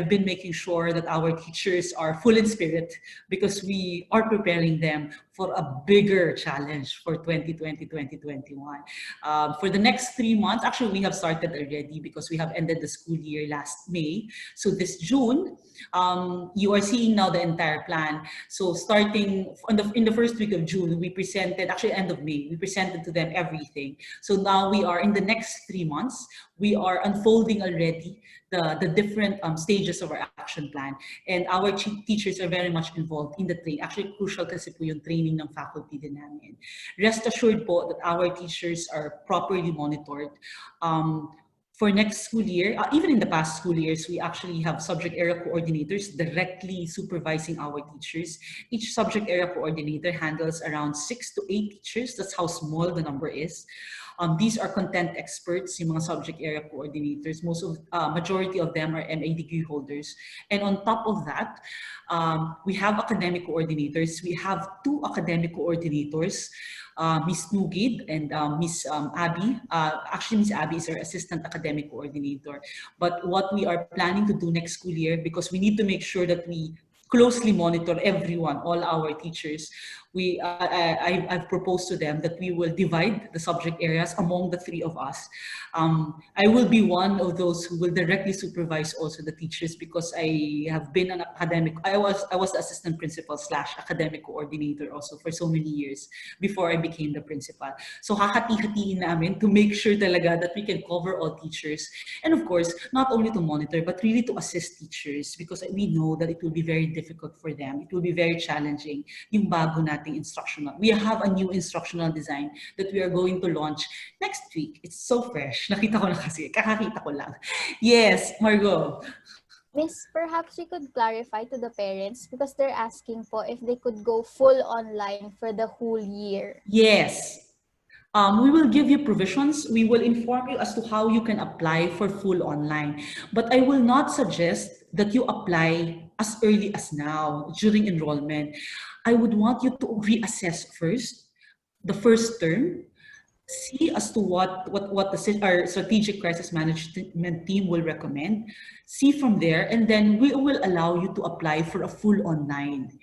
A: been making sure that our teachers are full in spirit because we are preparing them for a bigger challenge for 2020-2021. For the next 3 months, actually we have started already because we have ended the school year last May. So this June, you are seeing now the entire plan. So starting in the first week of June, we presented, actually end of May, we presented to them everything. So now we are in the next 3 months, we are unfolding already the different stages stages of our action plan. And our teachers are very much involved in the training. Actually, crucial kasi po yung training ng faculty din namin. Rest assured po that our teachers are properly monitored. For next school year, even in the past school years, we actually have subject area coordinators directly supervising our teachers. Each subject area coordinator handles around 6 to 8 teachers. That's how small the number is. These are content experts, yung mga subject area coordinators. Majority of them are MA degree holders. And on top of that, we have academic coordinators. We have 2 academic coordinators, Miss Nugid and Miss Abby. Actually, Miss Abby is our assistant academic coordinator. But what we are planning to do next school year, because we need to make sure that we closely monitor everyone, all our teachers. I've proposed to them that we will divide the subject areas among the 3 of us. I will be one of those who will directly supervise also the teachers, because I have been an academic. I was the assistant principal / academic coordinator also for so many years before I became the principal. So hahati-hatiin namin to make sure talaga that we can cover all teachers, and of course not only to monitor but really to assist teachers, because we know that it will be very difficult for them. It will be very challenging yung bago nating instructional. We have a new instructional design that we are going to launch next week. It's so fresh. Nakita ko na kasi. Kakakita ko lang. Yes, Margot.
B: Miss, perhaps we could clarify to the parents, because they're asking po if they could go full online for the whole year.
A: Yes. We will give you provisions. We will inform you as to how you can apply for full online. But I will not suggest that you apply as early as now during enrollment. I would want you to reassess first the first term, see as to what our strategic crisis management team will recommend, see from there, and then we will allow you to apply for a full online.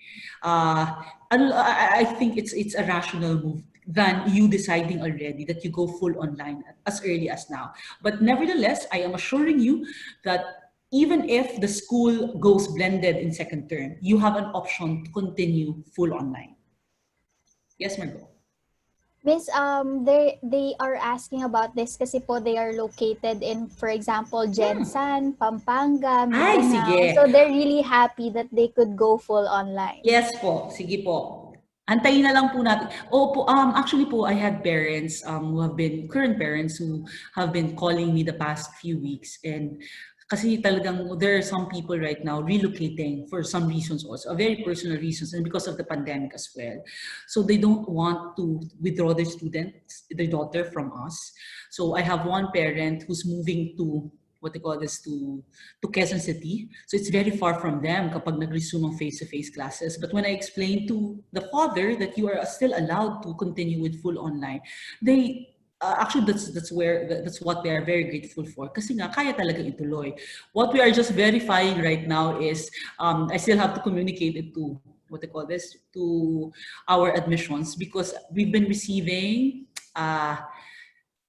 A: I think it's a rational move than you deciding already that you go full online as early as now. But nevertheless, I am assuring you that even if the school goes blended in second term, you have an option to continue full online. Yes, Margot.
B: Miss, they are asking about this kasi po they are located in, for example, Jensan, Pampanga,
A: Ay,
B: Mindanao.
A: sige.
B: So they're really happy that they could go full online.
A: Yes po, sige po. Antayin na lang po natin. Actually po, I had parents who have been, current parents who have been calling me the past few weeks, and kasi talagang there are some people right now relocating for some reasons also, very personal reasons, and because of the pandemic as well. So they don't want to withdraw their students, their daughter from us. So I have one parent who's moving to to Quezon City. So it's very far from them kapag nag-resume ang face-to-face classes. But when I explained to the father that you are still allowed to continue with full online, they actually that's what they are very grateful for. Kasi nga kaya talaga ituloy. What we are just verifying right now is I still have to communicate it to to our admissions, because we've been receiving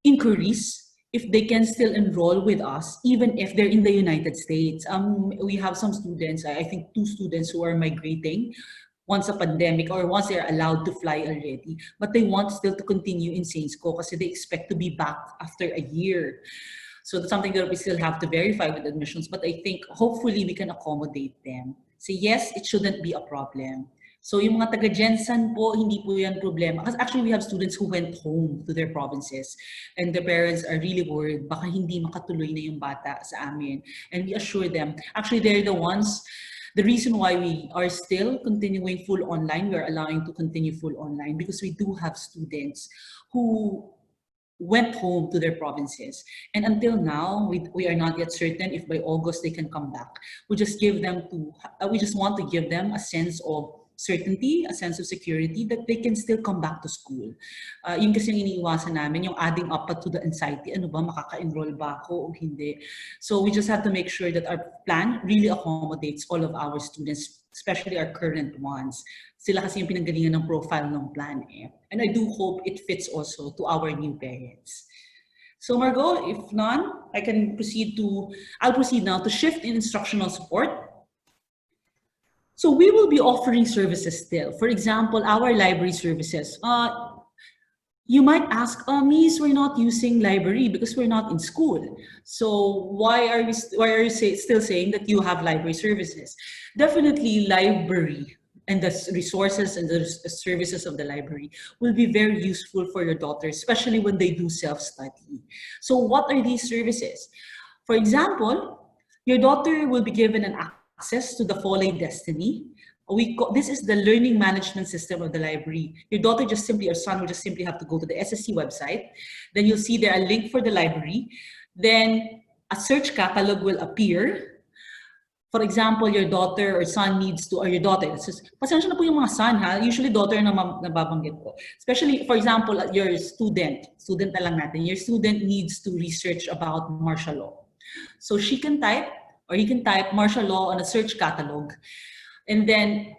A: inquiries if they can still enroll with us, even if they're in the United States. We have some students, I think 2 students who are migrating once a pandemic or once they're allowed to fly already, but they want still to continue in Saints Co kasi they expect to be back after a year. So that's something that we still have to verify with admissions, but I think hopefully we can accommodate them. So yes, it shouldn't be a problem. So yung mga taga-Jensan po, hindi po yan problema. Because actually we have students who went home to their provinces and the parents are really worried, baka hindi makatuloy na yung bata sa amin. And we assure them, actually they're the ones, the reason why we are still continuing full online, we're allowing to continue full online, because we do have students who went home to their provinces. And until now, we are not yet certain if by August they can come back. We just want to give them a sense of certainty, a sense of security that they can still come back to school. Yung kasi yung iniiwasan namin, yung adding up to the anxiety, ano ba, makaka-enroll ba ako o hindi? So we just have to make sure that our plan really accommodates all of our students, especially our current ones. Sila kasi yung pinanggalingan ng profile ng plan eh. And I do hope it fits also to our new parents. So Margot, if none, I'll proceed now to shift in instructional support. So we will be offering services still. For example, our library services. You might ask, Miss, we're not using library because we're not in school. So why are you still saying that you have library services? Definitely library and the resources and the services of the library will be very useful for your daughter, especially when they do self-study. So what are these services? For example, your daughter will be given an access to the Foley Destiny. This is the learning management system of the library. Your daughter just simply, or son will just simply have to go to the SSC website. Then you'll see there a link for the library. Then a search catalog will appear. For example, your daughter or son needs to, or your daughter, pasensya na po yung mga son ha, usually daughter na nababanggit ko. Especially, for example, your student na lang natin, your student needs to research about martial law. So she can type, or he can type martial law on a search catalog. And then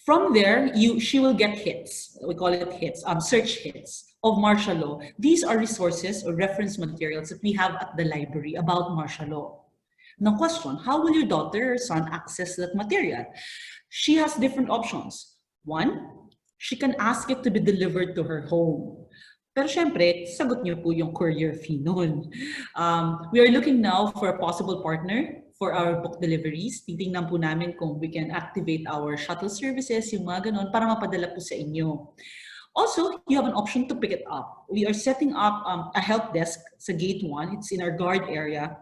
A: from there, she will get hits. We call it hits, search hits of martial law. These are resources or reference materials that we have at the library about martial law. Now question, how will your daughter or son access that material? She has different options. One, she can ask it to be delivered to her home. Pero syempre, sagot niyo po yung courier fee noon. We are looking now for a possible partner for our book deliveries. Titingnan po namin kung we can activate our shuttle services, yung mga ganon, para mapadala po sa inyo. Also, you have an option to pick it up. We are setting up a help desk sa gate 1. It's in our guard area,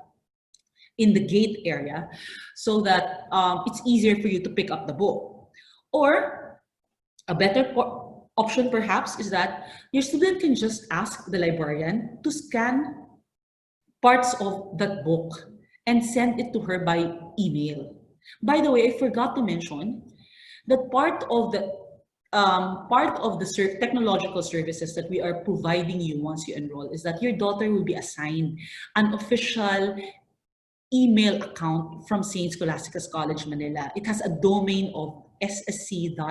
A: in the gate area, so that it's easier for you to pick up the book. Or a better option perhaps is that your student can just ask the librarian to scan parts of that book and send it to her by email. By the way, I forgot to mention that part of the technological services that we are providing you once you enroll is that your daughter will be assigned an official email account from St. Scholastica's College, Manila. It has a domain of ssc.edu.ph.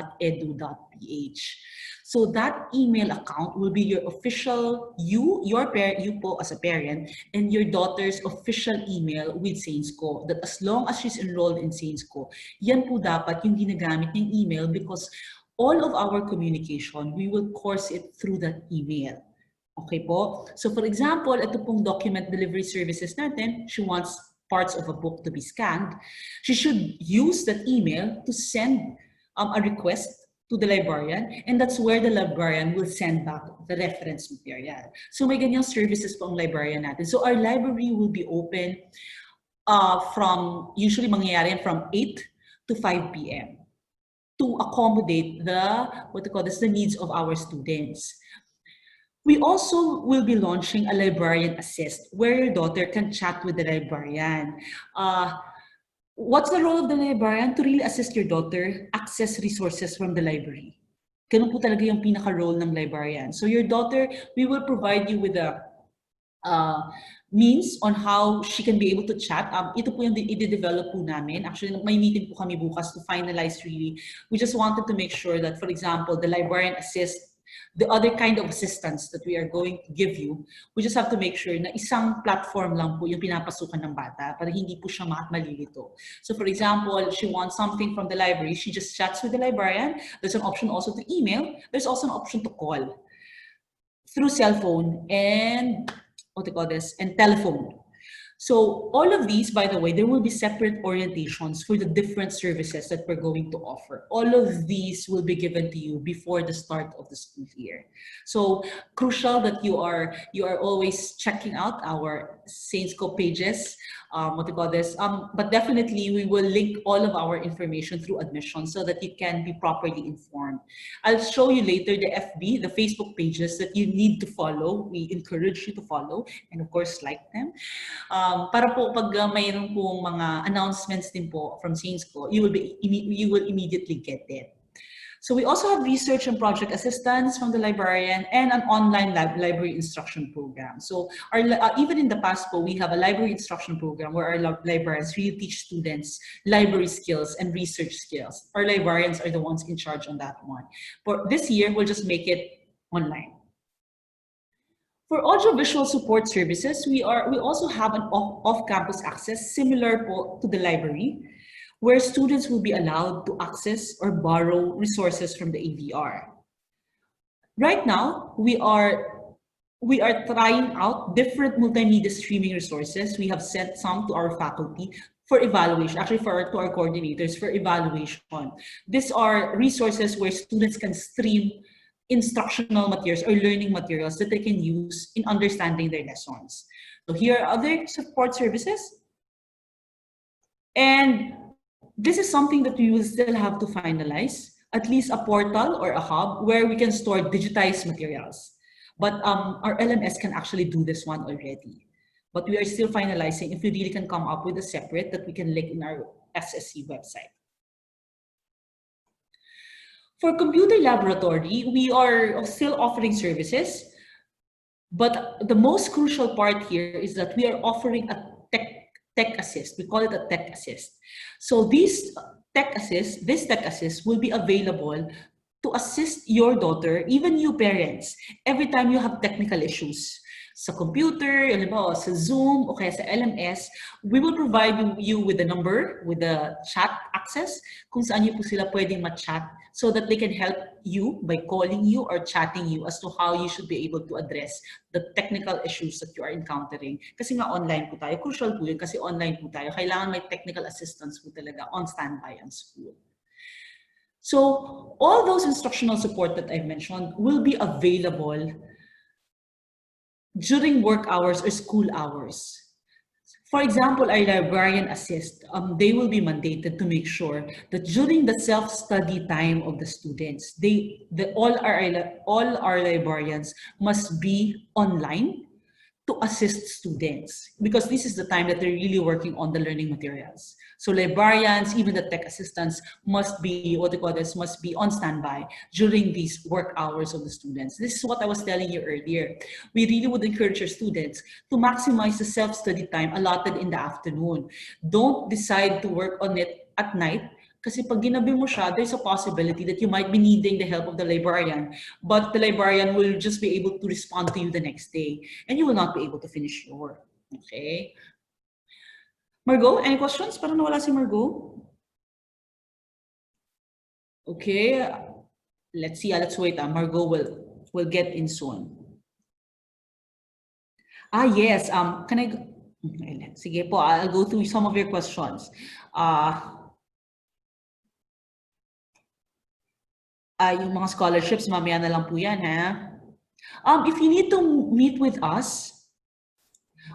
A: So that email account will be your official, you po as a parent, and your daughter's official email with SainsCo. That as long as she's enrolled in SainsCo, yan po dapat yung ginagamit ng email, because all of our communication, we will course it through that email. Okay po? So for example, ito pong document delivery services natin, she wants parts of a book to be scanned, she should use that email to send a request to the librarian, and that's where the librarian will send back the reference material. So may ganyang services po ang librarian natin. So our library will be open usually mangyayari from 8 to 5 p.m. to accommodate the needs of our students. We also will be launching a librarian assist where your daughter can chat with the librarian. What's the role of the librarian? To really assist your daughter access resources from the library. Ganun po talaga yung pinaka-role ng librarian. So your daughter, we will provide you with a means on how she can be able to chat. Ito po yung i-develop po namin. Actually, may meeting po kami bukas to finalize really. We just wanted to make sure that, for example, the librarian assist, the other kind of assistance that we are going to give you, we just have to make sure na isang platform lang po yung pinapasukan ng bata para hindi po siya malilito. So for example, she wants something from the library, she just chats with the librarian. There's an option also to email. There's also an option to call through cell phone and telephone. So all of these, by the way, there will be separate orientations for the different services that we're going to offer. All of these will be given to you before the start of the school year. So crucial that you are always checking out our SainsCo pages, but definitely we will link all of our information through admission so that you can be properly informed. I'll show you later the FB, the Facebook pages that you need to follow. We encourage you to follow and of course like them. Para po pag mayroon pong mga announcements din po from SainsCo, you will immediately get it. So we also have research and project assistance from the librarian and an online library instruction program. So even in the past po, we have a library instruction program where our librarians really teach students library skills and research skills. Our librarians are the ones in charge on that one. For this year, we'll just make it online. For audiovisual support services, we also have an off-campus access similar to the library, where students will be allowed to access or borrow resources from the AVR. Right now, we are trying out different multimedia streaming resources. We have sent some to our faculty for evaluation, actually to our coordinators for evaluation. These are resources where students can stream instructional materials or learning materials that they can use in understanding their lessons. So here are other support services. And this is something that we will still have to finalize, at least a portal or a hub where we can store digitized materials. But our LMS can actually do this one already. But we are still finalizing if we really can come up with a separate that we can link in our SSC website. For computer laboratory, we are still offering services, but the most crucial part here is that we are offering a tech assist. We call it a tech assist. So this tech assist will be available to assist your daughter, even you parents, every time you have technical issues. Sa computer, halimbawa sa Zoom, o kaya sa LMS, we will provide you with the number, with the chat access, kung saan niyo po sila pwedeng ma-chat so that they can help you by calling you or chatting you as to how you should be able to address the technical issues that you are encountering. Kasi nga online po tayo, crucial po yun kasi online po tayo. Kailangan may technical assistance po talaga on standby ang school. So all those instructional support that I've mentioned will be available during work hours or school hours. For example, our librarian assist, they will be mandated to make sure that during the self-study time of the students, all our librarians must be online to assist students, because this is the time that they're really working on the learning materials. So librarians, even the tech assistants must be, must be on standby during these work hours of the students. This is what I was telling you earlier. We really would encourage your students to maximize the self-study time allotted in the afternoon. Don't decide to work on it at night, kasi pag ginabi mo siya, there's a possibility that you might be needing the help of the librarian, but the librarian will just be able to respond to you the next day, and you will not be able to finish your work. Okay? Margot, any questions? Parang nawala si Margot. Okay, let's see. Let's wait. Margot will get in soon. Yes. Can I? Sige po. I'll go through some of your questions. Yung mga scholarships, mamaya na lang po yan, ha? If you need to meet with us,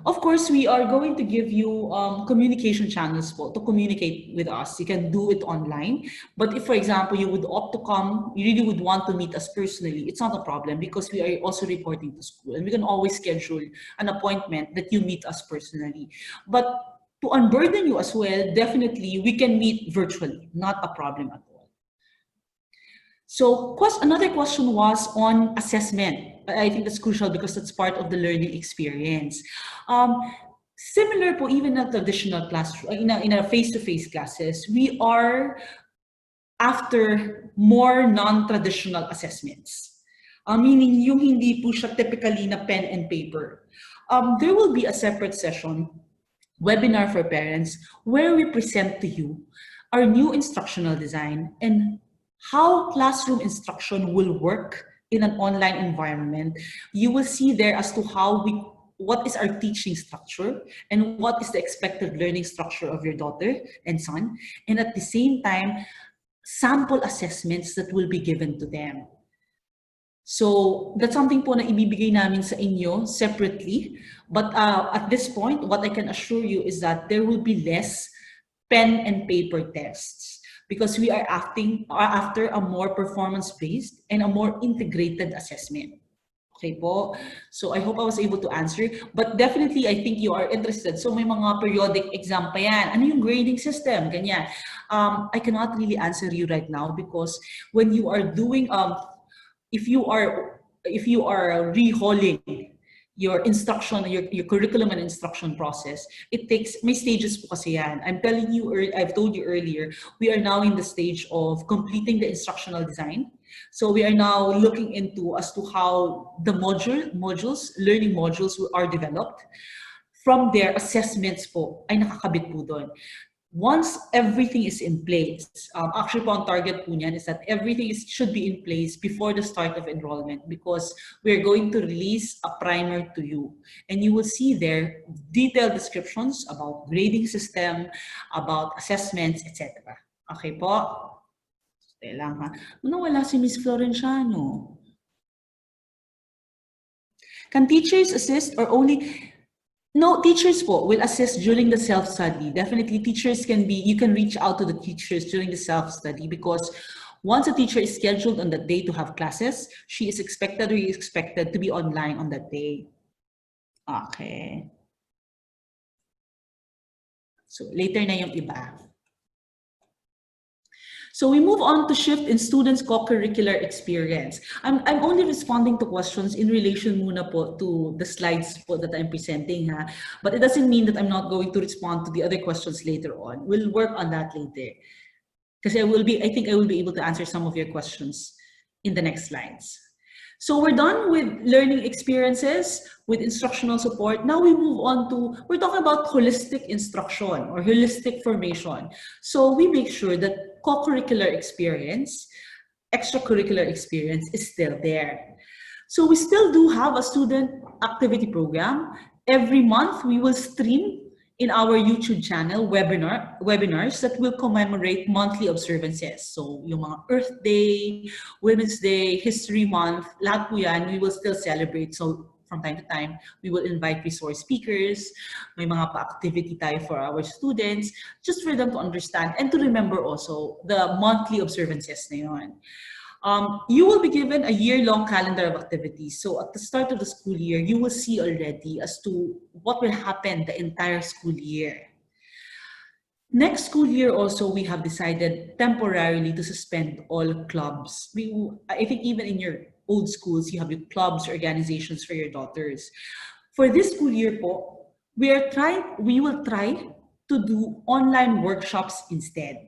A: of course, we are going to give you communication channels to communicate with us. You can do it online. But if, for example, you would opt to come, you really would want to meet us personally, it's not a problem because we are also reporting to school. And we can always schedule an appointment that you meet us personally. But to unburden you as well, definitely, we can meet virtually. Not a problem at all. So another question was on assessment. I think that's crucial because that's part of the learning experience. Similar po, even in a traditional classroom, in a face-to-face classes, we are after more non-traditional assessments. Meaning yung hindi po siya typically na pen and paper. There will be a separate session, webinar for parents, where we present to you our new instructional design and how classroom instruction will work in an online environment. You will see there as to what is our teaching structure and what is the expected learning structure of your daughter and son. And at the same time, sample assessments that will be given to them. So that's something po na ibibigay namin sa inyo separately. But at this point, what I can assure you is that there will be less pen and paper tests, because we are after a more performance-based and a more integrated assessment. Okay po? So I hope I was able to answer. But definitely, I think you are interested. So may mga periodic exam pa yan. Ano yung grading system? Ganyan. I cannot really answer you right now because when you are doing, if you are rehauling your instruction, your curriculum and instruction process, it takes, may stages po kasi yan. I'm telling you, I've told you earlier, we are now in the stage of completing the instructional design. So we are now looking into as to how the learning modules are developed. From their assessments po, ay nakakabit po doon. Once everything is in place, actually po ang target po niyan is that everything should be in place before the start of enrollment, because we're going to release a primer to you. And you will see there detailed descriptions about grading system, about assessments, etc. Okay po? Stay lang ha. Wala si Miss Florenciano. Can teachers assist or only... No, teachers po will assist during the self-study. Definitely teachers can be, you can reach out to the teachers during the self-study, because once a teacher is scheduled on that day to have classes, she is expected or he is expected to be online on that day. Okay. So later na yung iba. So we move on to shift in students' co-curricular experience. I'm only responding to questions in relation muna po to the slides po that I'm presenting, ha? But it doesn't mean that I'm not going to respond to the other questions later on. We'll work on that later. Because I think I will be able to answer some of your questions in the next slides. So we're done with learning experiences, with instructional support. Now we move on to, we're talking about holistic instruction or holistic formation. So we make sure that co-curricular experience, extracurricular experience is still there. So we still do have a student activity program. Every month we will stream in our YouTube channel webinars that will commemorate monthly observances. So yung mga Earth Day, Women's Day, History Month, lahat po yan, we will still celebrate. So from time to time, we will invite resource speakers, may mga pa-activity tayo for our students, just for them to understand and to remember also the monthly observances na yun. You will be given a year-long calendar of activities. So at the start of the school year, you will see already as to what will happen the entire school year. Next school year also, we have decided temporarily to suspend all clubs. I think even in your old schools, you have your clubs, organizations for your daughters. For this school year po, we will try to do online workshops instead.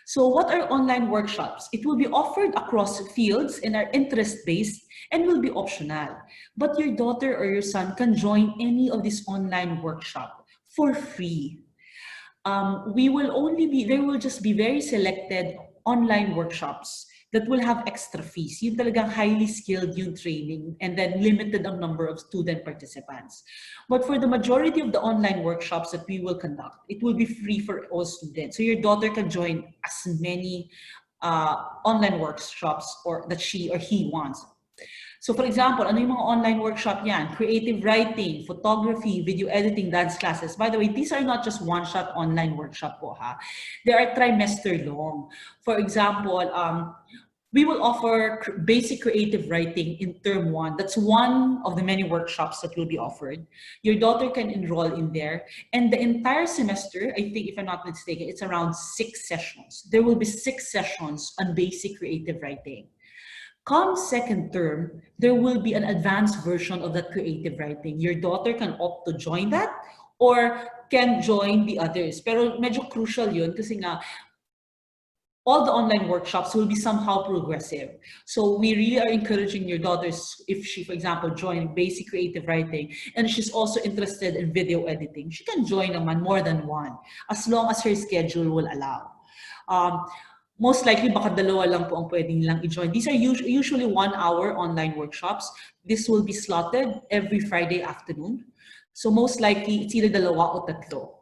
A: So what are online workshops? It will be offered across fields and are interest-based and will be optional. But your daughter or your son can join any of these online workshops for free. There will just be very selected online workshops that will have extra fees. Yung talagang highly skilled yung training, and then limited ang number of student participants. But for the majority of the online workshops that we will conduct, it will be free for all students. So your daughter can join as many online workshops that she or he wants. So for example, ano yung mga online workshop yan? Creative writing, photography, video editing, dance classes. By the way, these are not just one-shot online workshop po, ha? They are trimester long. For example, we will offer basic creative writing in term 1. That's one of the many workshops that will be offered. Your daughter can enroll in there. And the entire semester, I think if I'm not mistaken, it's around 6 sessions. There will be 6 sessions on basic creative writing. Come second term, there will be an advanced version of that creative writing. Your daughter can opt to join that or can join the others. Pero medyo crucial yun kasi nga, all the online workshops will be somehow progressive. So we really are encouraging your daughters, if she, for example, joined basic creative writing and she's also interested in video editing, she can join naman more than one, as long as her schedule will allow. Most likely, baka dalawa lang po ang pwedeng lang i-join. These are usually 1-hour online workshops. This will be slotted every Friday afternoon. So most likely, it's either dalawa o tatlo.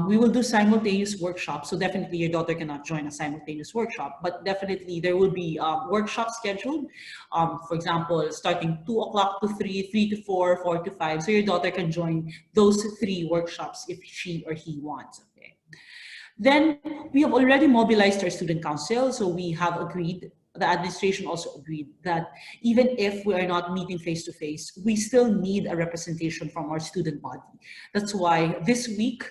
A: We will do simultaneous workshops. So definitely your daughter cannot join a simultaneous workshop, but definitely there will be workshops scheduled. For example, starting 2 o'clock to 3, 3 to 4, 4 to 5. So your daughter can join those 3 workshops if she or he wants. Okay. Then we have already mobilized our student council. So we have agreed, the administration also agreed that even if we are not meeting face-to-face, we still need a representation from our student body. That's why this week,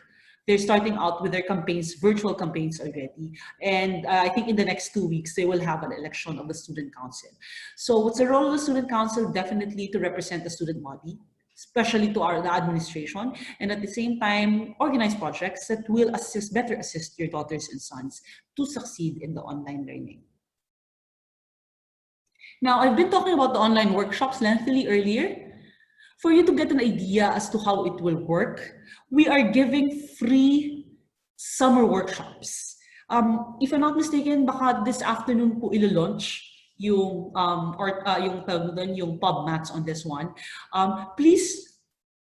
A: they're starting out with their campaigns, virtual campaigns already. And I think in the next 2 weeks, they will have an election of the student council. So what's the role of the student council? Definitely to represent the student body, especially to the administration, and at the same time, organize projects that will better assist your daughters and sons to succeed in the online learning. Now, I've been talking about the online workshops lengthily earlier. For you to get an idea as to how it will work, we are giving free summer workshops. If I'm not mistaken, baka this afternoon po ilo-launch yung yung PubMats on this one. Please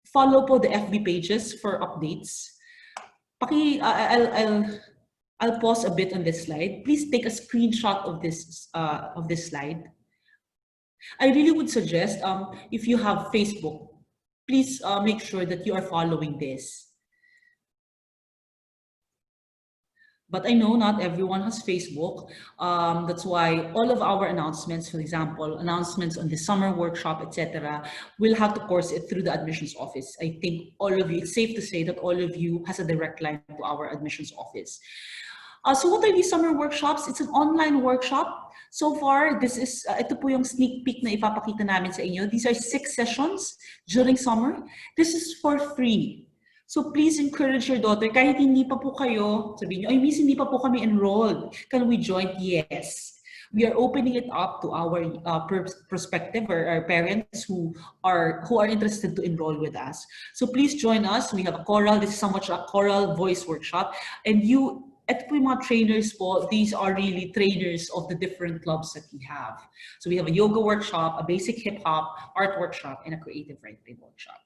A: follow po the FB pages for updates. I'll pause a bit on this slide. Please take a screenshot of this slide. I really would suggest if you have Facebook, please make sure that you are following this. But I know not everyone has Facebook. That's why all of our announcements, for example, announcements on the summer workshop, etc., will have to course it through the admissions office. I think all of you, it's safe to say that all of you has a direct line to our admissions office. So what are these summer workshops? It's an online workshop. So far, this is, ito po yung sneak peek na ipapakita namin sa inyo. These are 6 sessions during summer. This is for free. So please encourage your daughter, kahit hindi pa po kayo, sabihin nyo, ay miss, hindi pa po kami enrolled. Can we join? Yes. We are opening it up to our prospective or our parents who are interested to enroll with us. So please join us. We have a choral. This is somewhat a choral voice workshop. And ito po yung mga trainers po, these are really trainers of the different clubs that we have. So we have a yoga workshop, a basic hip-hop, art workshop, and a creative writing workshop.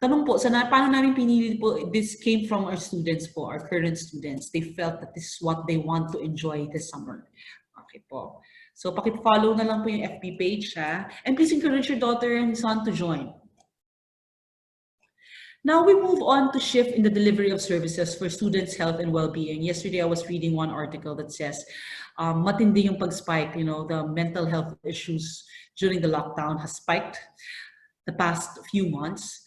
A: Tanong po, paano namin pinili po, this came from our students po, our current students. They felt that this is what they want to enjoy this summer. Okay po. So paki-follow na lang po yung FB page ha. And please encourage your daughter and son to join. Now we move on to shift in the delivery of services for students' health and well-being. Yesterday I was reading one article that says, matindi yung pag-spike, the mental health issues during the lockdown has spiked the past few months.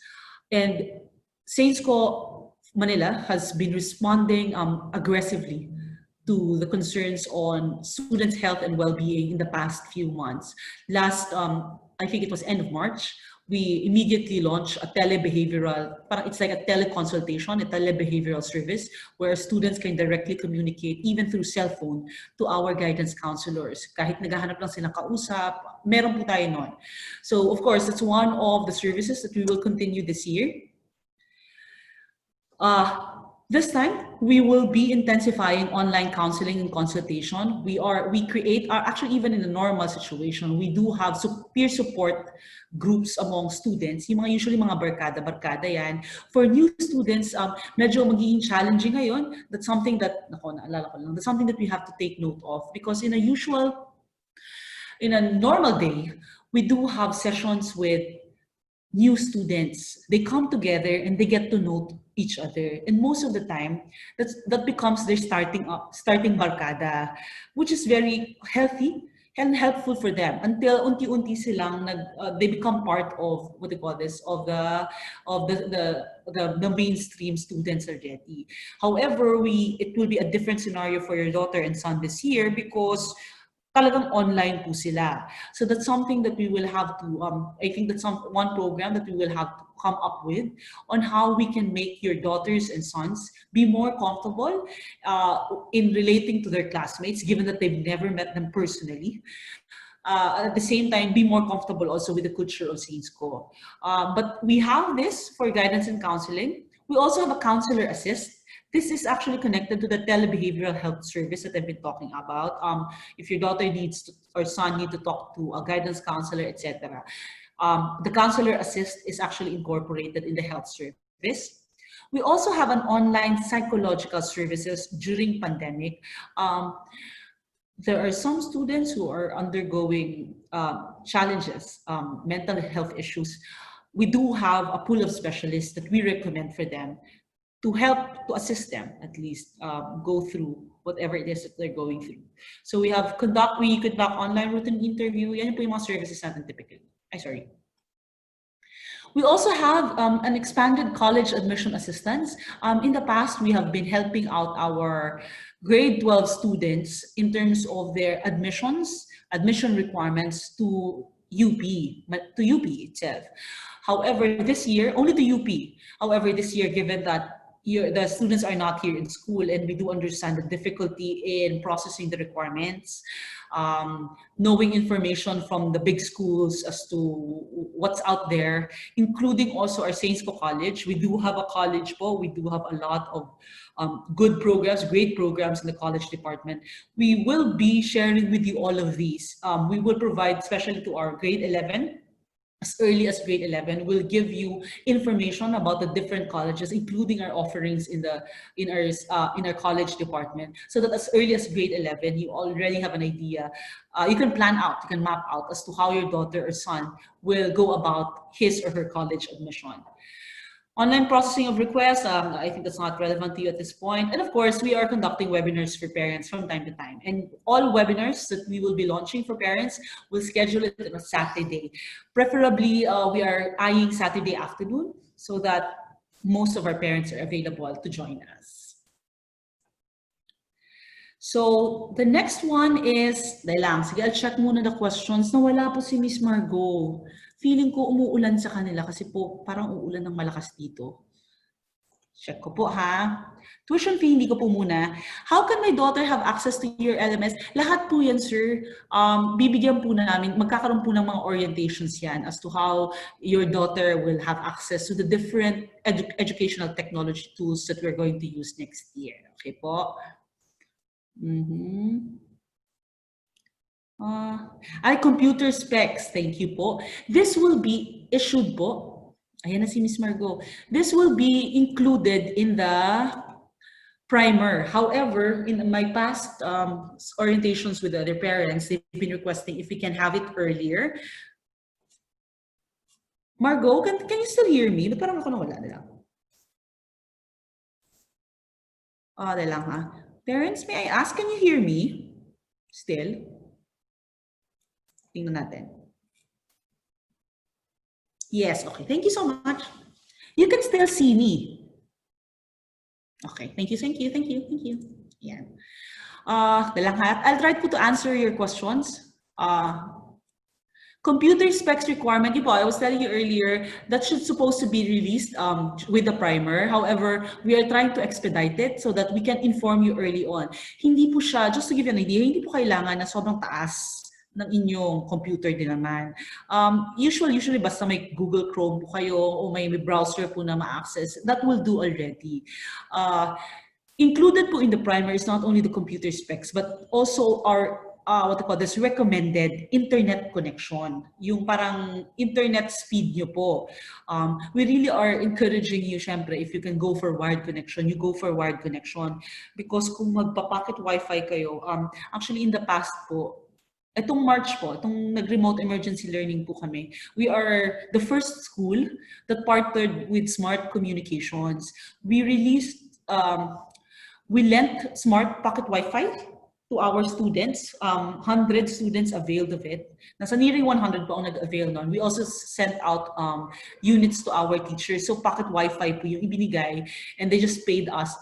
A: And Saints Co Manila has been responding aggressively to the concerns on students' health and well-being in the past few months. Last, I think it was end of March, we immediately launched a telebehavioral, it's like a teleconsultation, a telebehavioral service where students can directly communicate even through cell phone to our guidance counselors. Kahit naghahanap lang sila kausap, meron po tayo nun. So of course, that's one of the services that we will continue this year. This time, we will be intensifying online counseling and consultation. We create, actually even in a normal situation, we do have peer support groups among students. Yung usually mga barkada yan. For new students, medyo magiging challenging ngayon. That's something that, that's something that we have to take note of because in a normal day, we do have sessions with new students. They come together and they get to know each other, and most of the time that becomes their starting barkada, which is very healthy and helpful for them until unti-unti silang they become part of what they call this, of the mainstream students already. However, it will be a different scenario for your daughter and son this year because talagang online po sila. So that's something that we will have to, I think that's one program that we will have to come up with on how we can make your daughters and sons be more comfortable in relating to their classmates, given that they've never met them personally. At the same time, be more comfortable also with the culture of Saints Co. But we have this for guidance and counseling. We also have a counselor assist. This is actually connected to the telebehavioral health service that I've been talking about. If your daughter or son need to talk to a guidance counselor, etc. The counselor assist is actually incorporated in the health service. We also have an online psychological services during pandemic. There are some students who are undergoing challenges, mental health issues. We do have a pool of specialists that we recommend for them to help, to assist them at least go through whatever it is that they're going through. So we conduct online routine interview. Yan po yung mga services natin typically. We also have an expanded college admission assistance. In the past, we have been helping out our grade 12 students in terms of their admission requirements to UP itself. However, this year, only to UP. However, this year, given that the students are not here in school, and we do understand the difficulty in processing the requirements, knowing information from the big schools as to what's out there, including also our Saints Po College. We do have a college po. We do have a lot of good programs, great programs in the college department. We will be sharing with you all of these. We will provide, especially to our grade 11, as early as grade 11, we'll give you information about the different colleges, including our offerings in our college department, so that as early as grade 11, you already have an idea. You can plan out, you can map out as to how your daughter or son will go about his or her college admission. Online processing of requests, I think that's not relevant to you at this point. And of course, we are conducting webinars for parents from time to time. And all webinars that we will be launching for parents, we'll schedule it on a Saturday. Preferably, we are eyeing Saturday afternoon so that most of our parents are available to join us. So the next one is, sige, I'll check muna the questions. Nawala po si Miss Margot. Feeling ko umuulan sa kanila kasi po parang uulan ng malakas dito. Check ko po ha. Tuition fee, hindi ko po muna. How can my daughter have access to your LMS? Lahat po yan, sir. Bibigyan po namin, magkakaroon po ng mga orientations yan as to how your daughter will have access to the different educational technology tools that we're going to use next year. Okay po? Computer specs, thank you po. This will be issued po. Ayan na si Miss Margot. This will be included in the primer. However, in my past orientations with other parents, they've been requesting if we can have it earlier. Margot, can you still hear me? Ba't parang ako nawala na lang? Lang ha. Parents, may I ask, can you hear me? Still? Tingnan natin. Yes, okay. Thank you so much. You can still see me. Okay, thank you. Yeah. I'll try to answer your questions. Computer specs requirement, I was telling you earlier, that should supposed to be released with the primer. However, we are trying to expedite it so that we can inform you early on. Hindi po siya, just to give you an idea, hindi po kailangan na sobrang taas ng inyong computer din naman. Usually basta may Google Chrome po kayo o may browser po na ma-access, that will do already. Included po in the primer is not only the computer specs, but also our recommended internet connection. Yung parang internet speed nyo po. We really are encouraging you, syempre, if you can go for wired connection, you go for wired connection. Because kung magpa-pocket Wi-Fi kayo, actually in the past po, itong March po, itong nag-remote emergency learning po kami, we are the first school that partnered with Smart Communications. We released, we lent smart pocket Wi-Fi to our students. 100 students availed of it. Nasa nearing 100 po ang nag-avail nun. We also sent out units to our teachers. So pocket Wi-Fi po yung ibinigay, and they just paid us.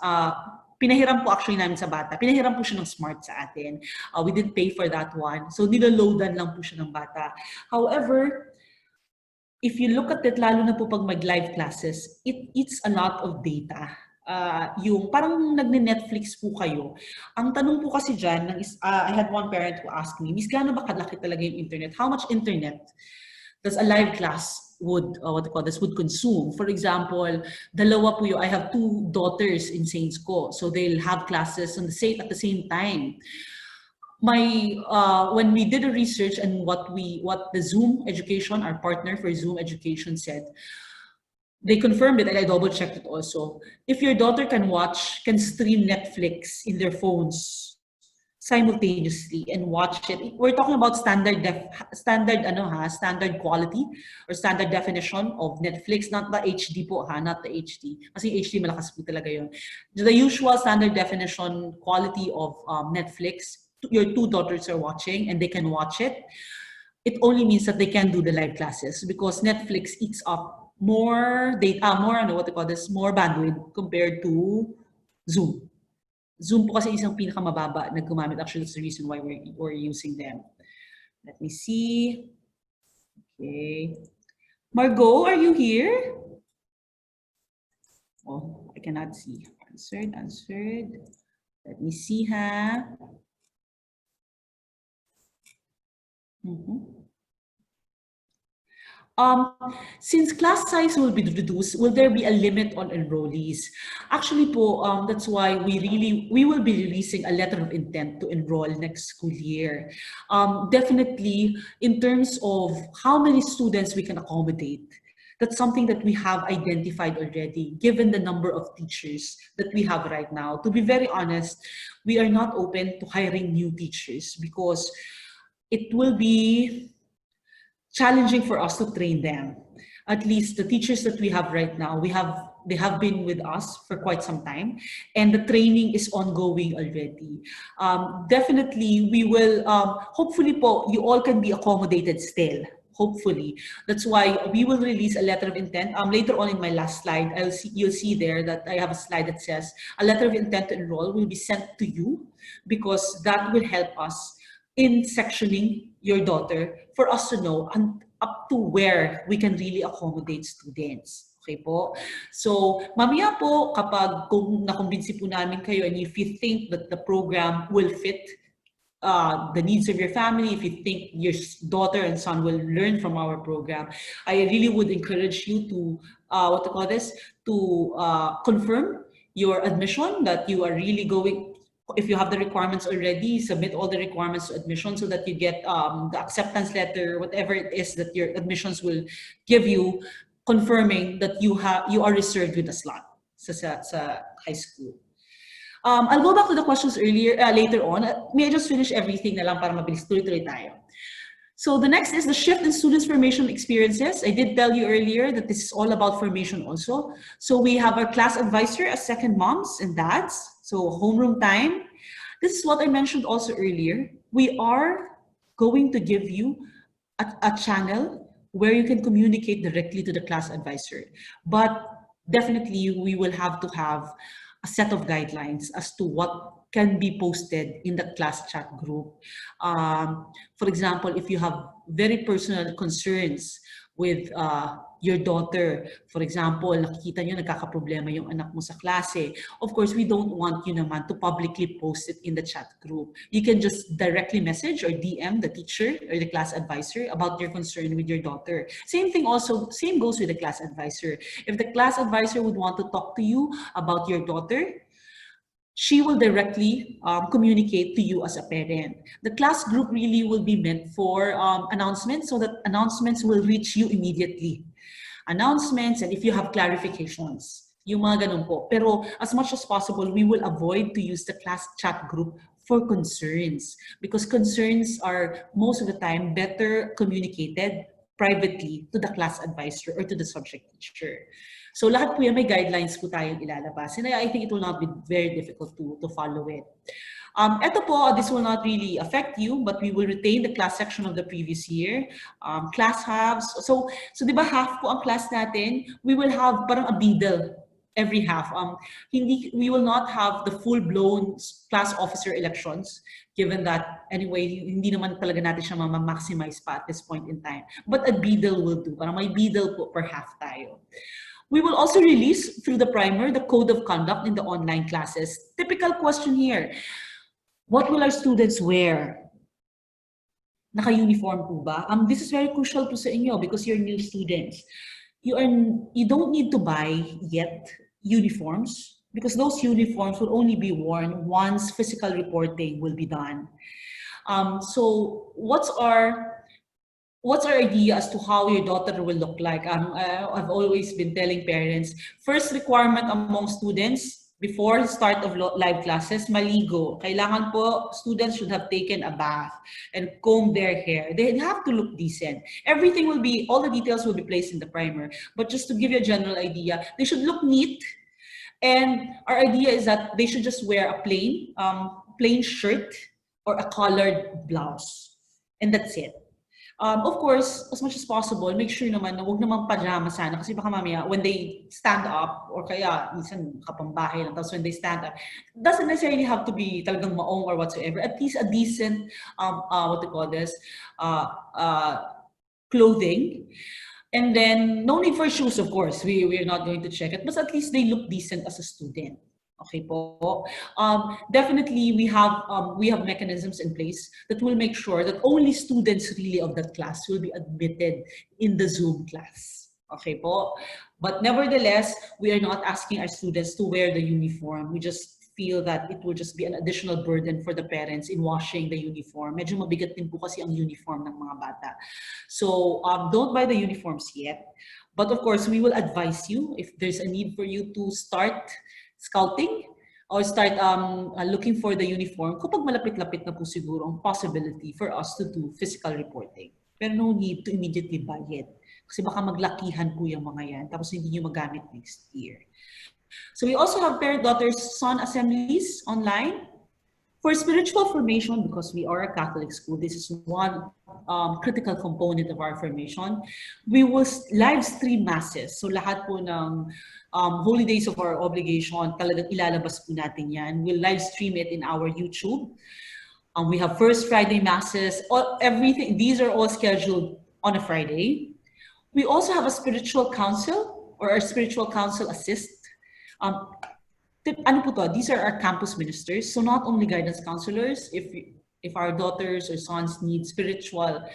A: Pinahiram po actually namin sa bata. Pinahiram po siya ng smart sa atin. We didn't pay for that one. So niloloadan lang po siya ng bata. However, if you look at it, lalo na po pag mag-live classes, it eats a lot of data. Yung parang nagne-Netflix po kayo. Ang tanong po kasi dyan, I had one parent who asked me, Miss, gaano ba kalaki talaga yung internet? How much internet does a live class would consume? For example, dalawa po I have 2 daughters in Saints Co. So they'll have classes at the same time. When we did a research and what the Zoom Education, our partner for Zoom Education, said, they confirmed it, and I double checked it also. If your daughter can stream Netflix in their phones simultaneously and watch it, we're talking about standard quality or standard definition of Netflix, not the HD po ha, not the HD. Kasi HD malakas po talaga yun. The usual standard definition quality of Netflix, your 2 daughters are watching and they can watch it. It only means that they can do the live classes because Netflix eats up more data, more bandwidth compared to Zoom. Zoom po kasi isang pinakamababa na gumamit. Actually, that's the reason why we're using them. Let me see. Okay. Margot, are you here? Oh, I cannot see. Answered. Let me see, ha. Since class size will be reduced, will there be a limit on enrollees? Actually po, that's why we will be releasing a letter of intent to enroll next school year. Definitely, in terms of how many students we can accommodate, that's something that we have identified already, given the number of teachers that we have right now. To be very honest, we are not open to hiring new teachers because it will be challenging for us to train them. At least the teachers that we have right now, they have been with us for quite some time, and the training is ongoing already. Definitely, we will, hopefully po, you all can be accommodated still. Hopefully. That's why we will release a letter of intent. Later on in my last slide, you'll see there that I have a slide that says a letter of intent to enroll will be sent to you because that will help us in sectioning your daughter for us to know up to where we can really accommodate students. Okay po? So, mamaya po, kapag kung nakumbinsi po namin kayo and if you think that the program will fit the needs of your family, if you think your daughter and son will learn from our program, I really would encourage you to, confirm your admission, that you are really going. If you have the requirements already, submit all the requirements to admission so that you get the acceptance letter, whatever it is that your admissions will give you, confirming that you are reserved with a slot sa high school. I'll go back to the questions later on. May I just finish everything na lang para mabilis, tuloy-tuloy tayo. So the next is the shift in students' formation experiences. I did tell you earlier that this is all about formation also. So we have our class advisor as second moms and dads. So homeroom time. This is what I mentioned also earlier. We are going to give you a channel where you can communicate directly to the class advisor. But definitely we will have to have a set of guidelines as to what can be posted in the class chat group. For example, if you have very personal concerns with your daughter, for example, nakikita nyo nagkakaproblema yung anak mo sa klase, of course, we don't want you naman to publicly post it in the chat group. You can just directly message or DM the teacher or the class advisor about your concern with your daughter. Same goes with the class advisor. If the class advisor would want to talk to you about your daughter, she will directly communicate to you as a parent. The class group really will be meant for announcements so that announcements will reach you immediately. Announcements and if you have clarifications, yung mga ganun po. Pero as much as possible, we will avoid to use the class chat group for concerns because concerns are most of the time better communicated privately to the class advisor or to the subject teacher. So lahat po yan may guidelines po tayong ilalabas. And I think it will not be very difficult to follow it. Ito po, this will not really affect you, but we will retain the class section of the previous year. Class halves. So di ba half po ang class natin? We will have parang a bidel every half. We will not have the full-blown class officer elections, given that anyway, hindi naman talaga natin siya ma-maximize pa at this point in time. But a bidel will do. Parang may bidel po per half tayo. We will also release through the primer the code of conduct in the online classes. Typical question here. What will our students wear? Naka-uniform po ba? This is very crucial po sa inyo because you're new students. You don't need to buy yet uniforms because those uniforms will only be worn once physical reporting will be done. So what's our idea as to how your daughter will look like? I've always been telling parents, first requirement among students before the start of live classes, maligo. Kailangan po, students should have taken a bath and combed their hair. They have to look decent. All the details will be placed in the primer. But just to give you a general idea, they should look neat. And our idea is that they should just wear a plain shirt or a collared blouse. And that's it. Of course, as much as possible, make sure naman na huwag naman pajama sana kasi baka mamaya when they stand up or kaya minsan kapambahay lang tapos when they stand up, doesn't necessarily have to be talagang maong or whatsoever. At least a decent, clothing. And then, no need for shoes, of course. We're not going to check it, but at least they look decent as a student. Okay po. Definitely, we have mechanisms in place that will make sure that only students really of that class will be admitted in the Zoom class. Okay po. But nevertheless, we are not asking our students to wear the uniform. We just feel that it will just be an additional burden for the parents in washing the uniform. Medyo mabigat din po kasi ang uniform ng mga bata. So don't buy the uniforms yet. But of course, we will advise you if there's a need for you to start scouting or start looking for the uniform kapag malapit-lapit na po siguro ang possibility for us to do physical reporting. Pero no need to immediately buy it. Kasi baka maglakihan po yung mga yan tapos hindi nyo magamit next year. So we also have parent-daughter son assemblies online. For spiritual formation, because we are a Catholic school, this is one critical component of our formation. We will live stream masses. So lahat po ng holy days of our obligation, talagang ilalabas po natin yan. We'll live stream it in our YouTube. We have First Friday masses. Everything. These are all scheduled on a Friday. We also have a spiritual council or our spiritual council assist. Ano po to? These are our campus ministers. So not only guidance counselors, if our daughters or sons need spiritual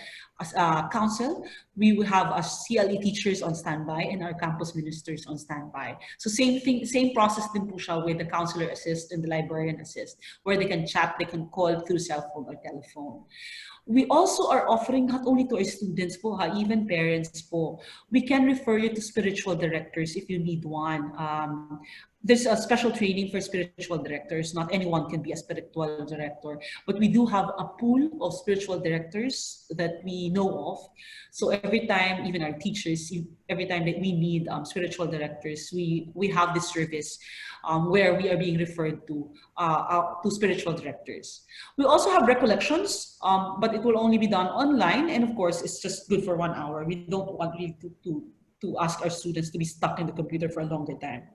A: counsel, we will have our CLE teachers on standby and our campus ministers on standby. So same thing, same process din po siya with the counselor assist and the librarian assist, where they can chat, they can call through cell phone or telephone. We also are offering not only to our students po, even parents po. We can refer you to spiritual directors if you need one. There's a special training for spiritual directors. Not anyone can be a spiritual director, but we do have a pool of spiritual directors that we know of. So every time, even our teachers, every time that we need spiritual directors, we have this service where we are being referred to spiritual directors. We also have recollections, but it will only be done online. And of course, it's just good for 1 hour. We don't want really to ask our students to be stuck in the computer for a longer time.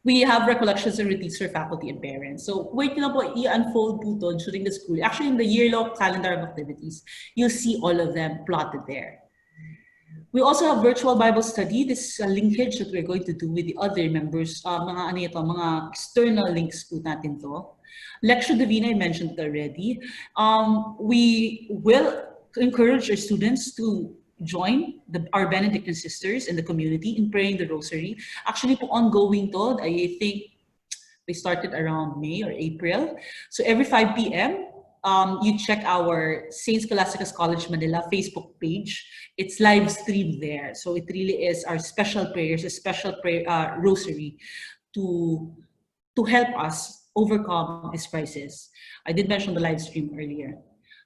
A: We have recollections and retreats for faculty and parents. So wait na po, i-unfold po to during the school. Actually, in the year-long calendar of activities, you'll see all of them plotted there. We also have virtual Bible study. This is a linkage that we're going to do with the other members. Mga external links po natin to. Lectio Divina, I mentioned it already. We will encourage our students to join our Benedictine sisters in the community in praying the rosary. Actually, po ongoing to. I think they started around May or April. So every 5 p.m., you check our St. Scholastica's College Manila Facebook page. It's live streamed there. So it really is our special prayers, a special rosary to help us overcome this crisis. I did mention the live stream earlier.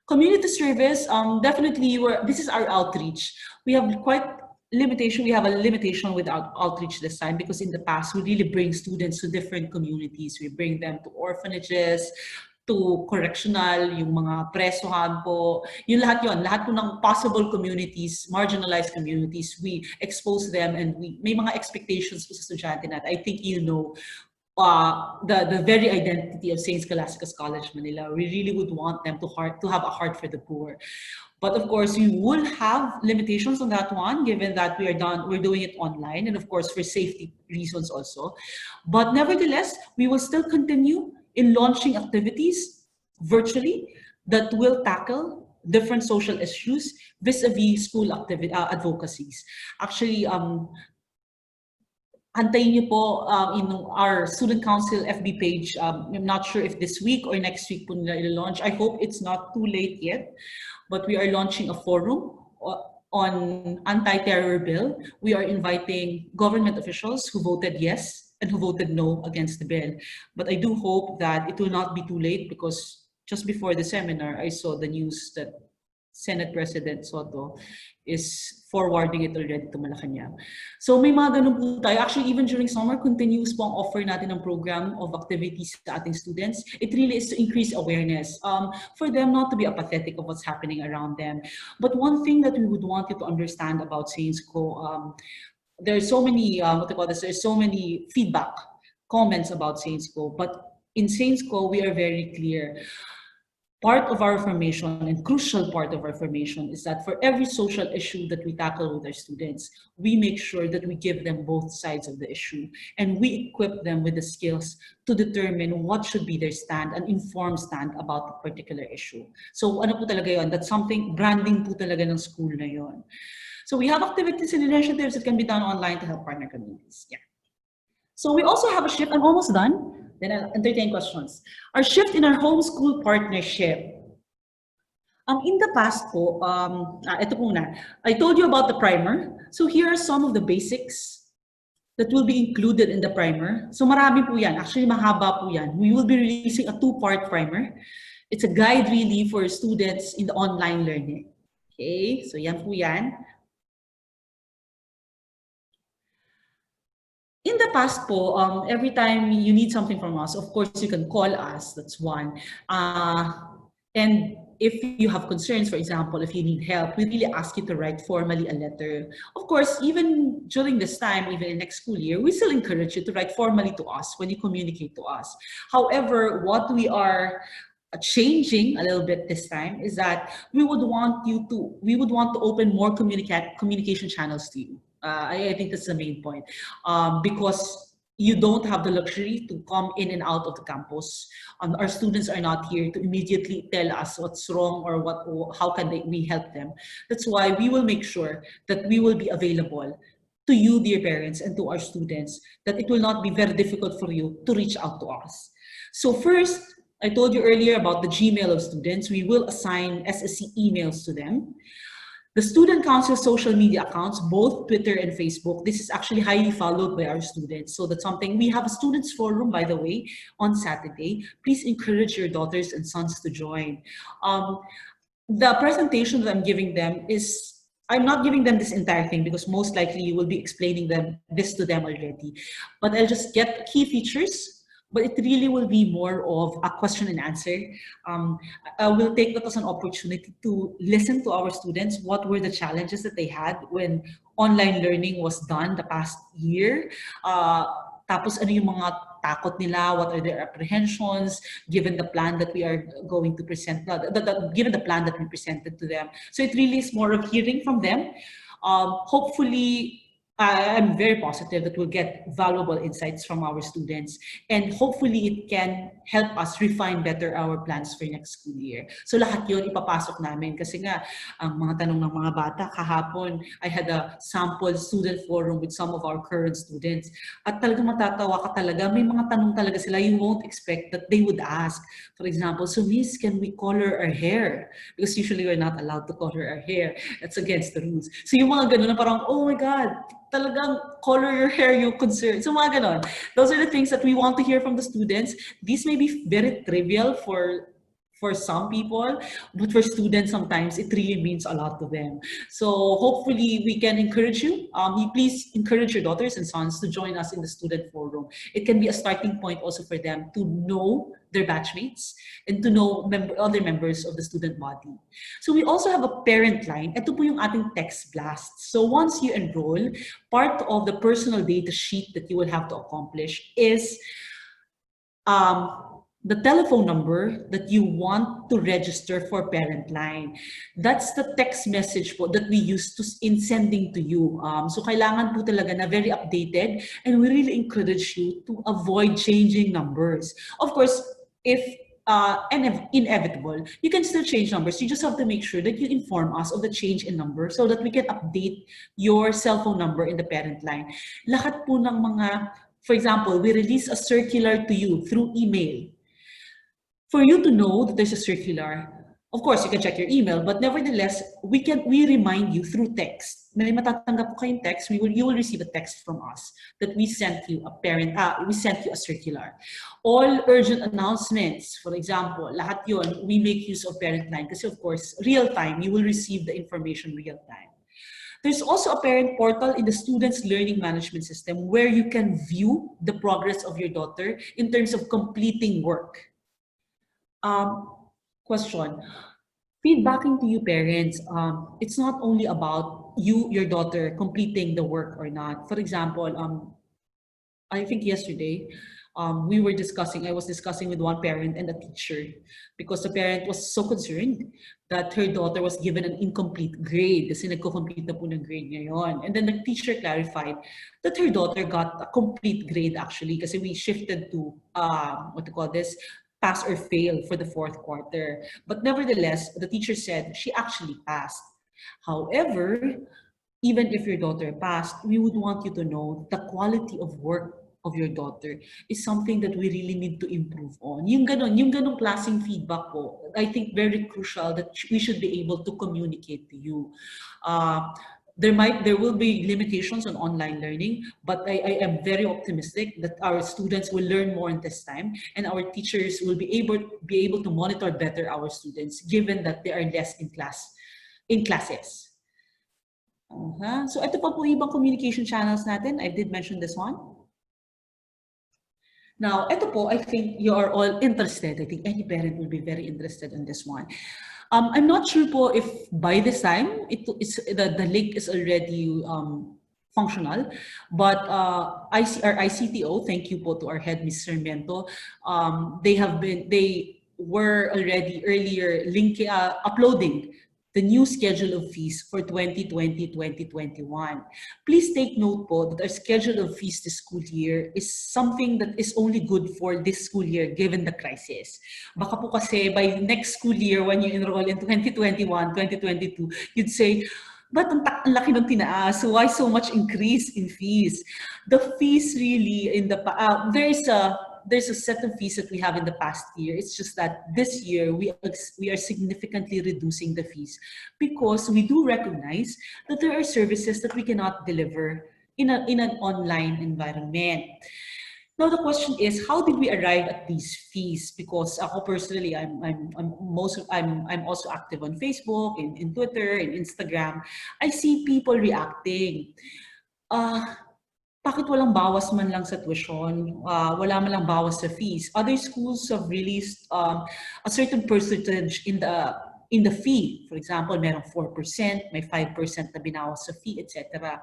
A: Community service, definitely, this is our outreach. We have quite limitation. We have a limitation with outreach this time because in the past, we really bring students to different communities. We bring them to orphanages, to correctional, yung mga presohan po, yung lahat po ng possible communities, marginalized communities, we expose them and may mga expectations po sa estudyante natin. I think you know, the very identity of St. Scholastica's College Manila. We really would want them to have a heart for the poor. But of course, we will have limitations on that one, given that we're doing it online, and of course for safety reasons also. But nevertheless, we will still continue in launching activities virtually that will tackle different social issues vis-a-vis school advocacies. Actually, antayin niyo po in our student council FB page. I'm not sure if this week or next week po nila i-launch. I hope it's not too late yet, but we are launching a forum on anti-terror bill. We are inviting government officials who voted yes and who voted no against the bill. But I do hope that it will not be too late because just before the seminar, I saw the news that Senate President Soto is forwarding it already to Malacanang. So may mga ganun po tayo. Actually, even during summer, continuous po ang offer natin ng program of activities sa ating students. It really is to increase awareness for them not to be apathetic of what's happening around them. But one thing that we would want you to understand about SainsCo, there's so many, there's so many feedback, comments about SainsCo, but in SainsCo, we are very clear. part of our formation and crucial part of our formation is that for every social issue that we tackle with our students, we make sure that we give them both sides of the issue and we equip them with the skills to determine what should be their stand, an informed stand about the particular issue. So ano po talaga yun? That's something, branding po talaga ng school na yun. So we have activities and initiatives that can be done online to help partner communities. Yeah. So we also have a shift. I'm almost done. Then I'll entertain questions. Our shift in our homeschool partnership. In the past po, ito po na. I told you about the primer. So here are some of the basics that will be included in the primer. So marami po yan. Actually, mahaba po yan. We will be releasing a 2-part primer. It's a guide really for students in the online learning. Okay, so yan po yan. In the past po, every time you need something from us, of course, you can call us. That's one. And if you have concerns, for example, if you need help, we really ask you to write formally a letter. Of course, even during this time, even in next school year, we still encourage you to write formally to us when you communicate to us. However, what we are changing a little bit this time is that we would want to open more communication channels to you. I think that's the main point, because you don't have the luxury to come in and out of the campus. Our students are not here to immediately tell us what's wrong or how can we help them. That's why we will make sure that we will be available to you, dear parents, and to our students, that it will not be very difficult for you to reach out to us. So first, I told you earlier about the Gmail of students. We will assign SSC emails to them. The Student Council social media accounts, both Twitter and Facebook, this is actually highly followed by our students. So that's something. We have a students forum, by the way, on Saturday. Please encourage your daughters and sons to join. The presentation that I'm giving them is, I'm not giving them this entire thing because most likely you will be explaining this to them already. But I'll just get key features. But it really will be more of a question and answer. I will take that as an opportunity to listen to our students. What were the challenges that they had when online learning was done the past year? Tapos ano yung mga takot nila? What are their apprehensions given the plan that we are going to present? Given the plan that we presented to them. So it really is more of hearing from them. Hopefully, I'm very positive that we'll get valuable insights from our students, and hopefully it can help us refine better our plans for next school year. So lahat yun ipapasok namin kasi nga ang mga tanong ng mga bata kahapon, I had a sample student forum with some of our current students at talagang matatawa ka talaga. May mga tanong talaga sila you won't expect that they would ask. For example, so Miss, can we color our hair? Because usually we're not allowed to color our hair. That's against the rules. So yung mga ganun na parang, oh my God, talagang color your hair yung concern. So mga ganon. Those are the things that we want to hear from the students. These may be very trivial for some people, but for students sometimes it really means a lot to them. So hopefully we can encourage you. Please encourage your daughters and sons to join us in the student forum. It can be a starting point also for them to know their batchmates and to know other members of the student body. So we also have a parent line. Ito po yung ating text blast. So once you enroll, part of the personal data sheet that you will have to accomplish is the telephone number that you want to register for parent line. That's the text message po that we use in sending to you. So kailangan po talaga na very updated, and we really encourage you to avoid changing numbers. Of course, if inevitable, you can still change numbers. You just have to make sure that you inform us of the change in number so that we can update your cell phone number in the parent line. Lahat po ng mga, for example, we release a circular to you through email. For you to know that there's a circular, of course, you can check your email, but nevertheless, we remind you through text. May matatanggap po kayong text, you will receive a text from us that we sent you a circular. All urgent announcements, for example, lahat yun, we make use of parent line kasi of course, real time, you will receive the information real time. There's also a parent portal in the student's learning management system where you can view the progress of your daughter in terms of completing work. Question. Feedbacking to you parents, it's not only about your daughter completing the work or not. For example, I think yesterday, I was discussing with one parent and a teacher, because the parent was so concerned that her daughter was given an incomplete grade kasi nagko-complete na po ng grade ngayon. And then the teacher clarified that her daughter got a complete grade actually kasi we shifted to, what to call this, pass or fail for the fourth quarter. But nevertheless, the teacher said she actually passed. However, even if your daughter passed, we would want you to know the quality of work of your daughter is something that we really need to improve on. Yung ganong klaseng feedback po, I think very crucial that we should be able to communicate to you. There will be limitations on online learning, but I am very optimistic that our students will learn more in this time, and our teachers will be able to monitor better our students, given that they are less in classes. So ito pa po ibang communication channels natin. I did mention this one. Now, ito po, I think you are all interested. I think any parent will be very interested in this one. I'm not sure po if by this time the link is already functional, but our ICTO, thank you po to our head, Mr. Mento. They were already earlier uploading the new schedule of fees for 2020-2021. Please take note po that our schedule of fees this school year is something that is only good for this school year given the crisis. Baka po kasi by next school year when you enroll in 2021, 2022, you'd say, but ang laki ng tinaas, so why so much increase in fees? The fees really there's a set of fees that we have in the past year. It's just that this year we are significantly reducing the fees because we do recognize that there are services that we cannot deliver in an online environment. Now the question is, how did we arrive at these fees? Because ako personally, I'm also active on Facebook, in Twitter, in Instagram. I see people reacting. Bakit walang bawas man lang sa tuition? Wala man lang bawas sa fees. Other schools have released a certain percentage in the fee. For example, merong 4%, may 5% na binawas sa fee, etc.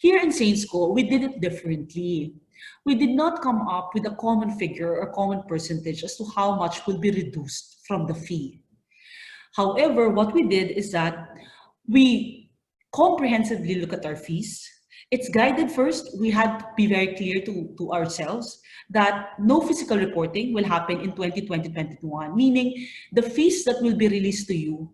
A: Here in Saint School, we did it differently. We did not come up with a common figure or common percentage as to how much will be reduced from the fee. However, what we did is that we comprehensively look at our fees. It's guided first. We had to be very clear to ourselves that no physical reporting will happen in 2020-2021, meaning the fees that will be released to you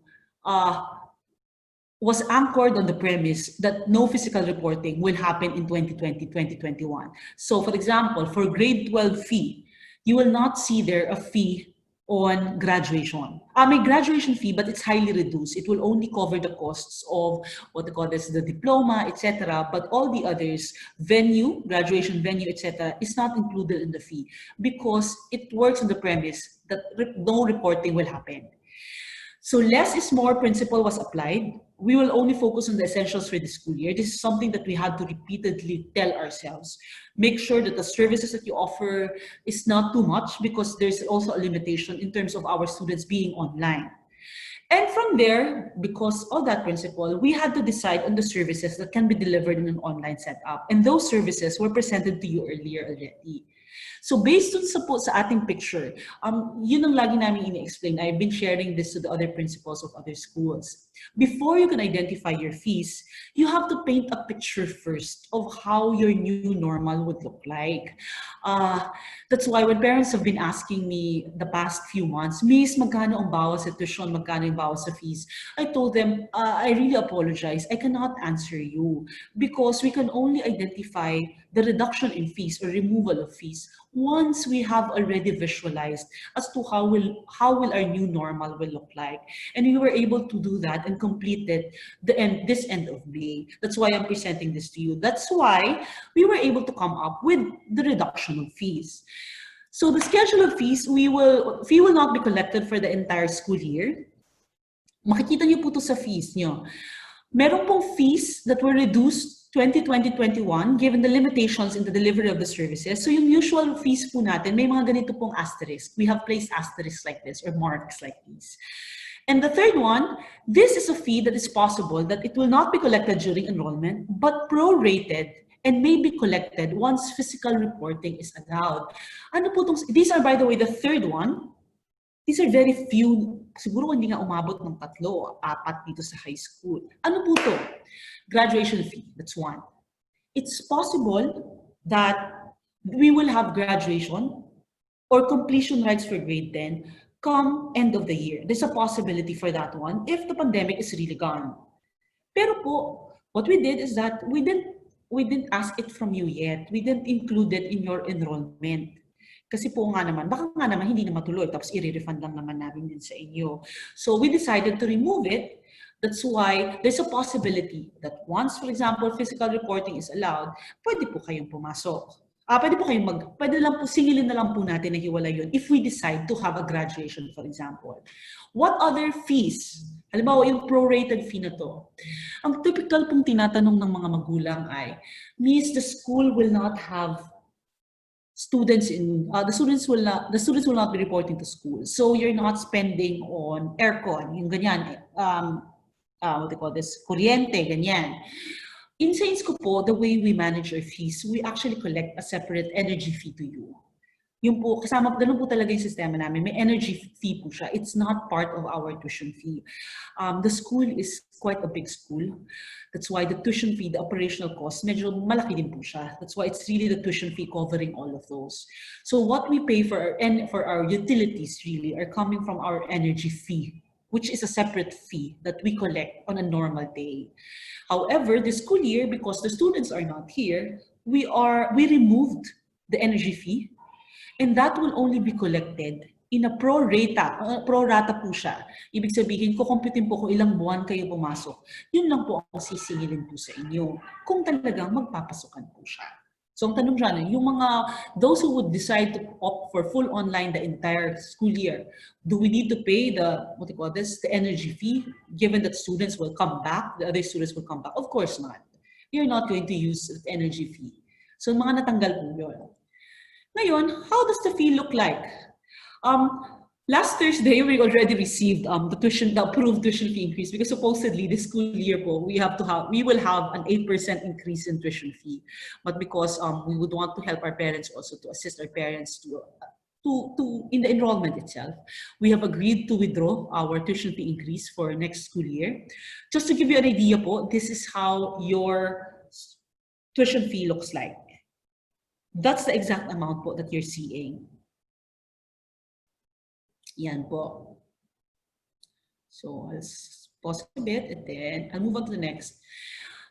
A: was anchored on the premise that no physical reporting will happen in 2020-2021. So for example, for grade 12 fee, you will not see there a fee on graduation. May graduation fee, but it's highly reduced. It will only cover the costs of what they call this, the diploma, etc. But all the others, venue, graduation venue, etc., is not included in the fee because it works on the premise that no reporting will happen. So less is more principle was applied. We will only focus on the essentials for the school year. This is something that we had to repeatedly tell ourselves. Make sure that the services that you offer is not too much because there's also a limitation in terms of our students being online. And from there, because of that principle, we had to decide on the services that can be delivered in an online setup. And those services were presented to you earlier already. So based on sa ating picture, yun ang lagi namin ini-explain. I've been sharing this to the other principals of other schools. Before you can identify your fees, you have to paint a picture first of how your new normal would look like. That's why when parents have been asking me the past few months, Miss, magkano ang bawas sa tuition, magkano ang bawas sa fees? I told them, I really apologize. I cannot answer you because we can only identify the reduction in fees or removal of fees once we have already visualized as to how will our new normal will look like. And we were able to do that and complete it this end of May. That's why I'm presenting this to you. That's why we were able to come up with the reduction of fees. So the schedule of fees, fee will not be collected for the entire school year. Makikita niyo po ito sa fees niyo. Meron pong fees that were reduced 2020-21 given the limitations in the delivery of the services. So yung usual fees po natin, may mga ganito pong asterisk. We have placed asterisks like this or marks like these. And the third one, this is a fee that is possible that it will not be collected during enrollment, but prorated and may be collected once physical reporting is allowed. Ano po these are, by the way, the third one. These are very few, siguro hindi nga umabot ng 3 o 4 dito sa high school. Ano po to? Graduation fee, that's one. It's possible that we will have graduation or completion rights for grade 10 come end of the year. There's a possibility for that one if the pandemic is really gone. Pero po, what we did is that we didn't ask it from you yet. We didn't include it in your enrollment. Kasi po nga naman, baka nga naman hindi na matuloy, tapos i-refund lang naman namin din sa inyo. So we decided to remove it. That's why there's a possibility that once, for example, physical reporting is allowed, pwede po kayong pumasok. Pwede lang po, singilin na lang po natin na hiwalay yun if we decide to have a graduation, for example. What other fees? Halimbawa, yung prorated fee na to. Ang typical pong tinatanong ng mga magulang ay, Miss, the school will not have students the students will not be reporting to school, so you're not spending on aircon, yung ganyan, what they call this, kuryente, ganyan. In sense ko po, the way we manage our fees, we actually collect a separate energy fee to you. Yung po, kasama, ganun po talaga yung sistema namin. May energy fee po siya. It's not part of our tuition fee. The school is quite a big school. That's why the tuition fee, the operational cost, medyo malaki din po siya. That's why it's really the tuition fee covering all of those. So what we pay for our utilities really are coming from our energy fee, which is a separate fee that we collect on a normal day. However, this school year, because the students are not here, we removed the energy fee. And that will only be collected in a pro rata po siya. Ibig sabihin, kukumputin po kung ilang buwan kayo pumasok. Yun lang po ang sisingilin po sa inyo kung talagang magpapasukan po siya. So ang tanong dyan, those who would decide to opt for full online the entire school year, do we need to pay the energy fee, given that students will come back, the other students will come back? Of course not. You're not going to use the energy fee. So mga natanggal po yun. Ngayon, how does the fee look like? Last Thursday, we already received the approved tuition fee increase, because supposedly this school year po, we will have an 8% increase in tuition fee. But because we would want to help our parents also, to assist our parents in the enrollment itself, we have agreed to withdraw our tuition fee increase for next school year. Just to give you an idea po, this is how your tuition fee looks like. That's the exact amount po that you're seeing. Yan po. So I'll pause a bit and then I'll move on to the next.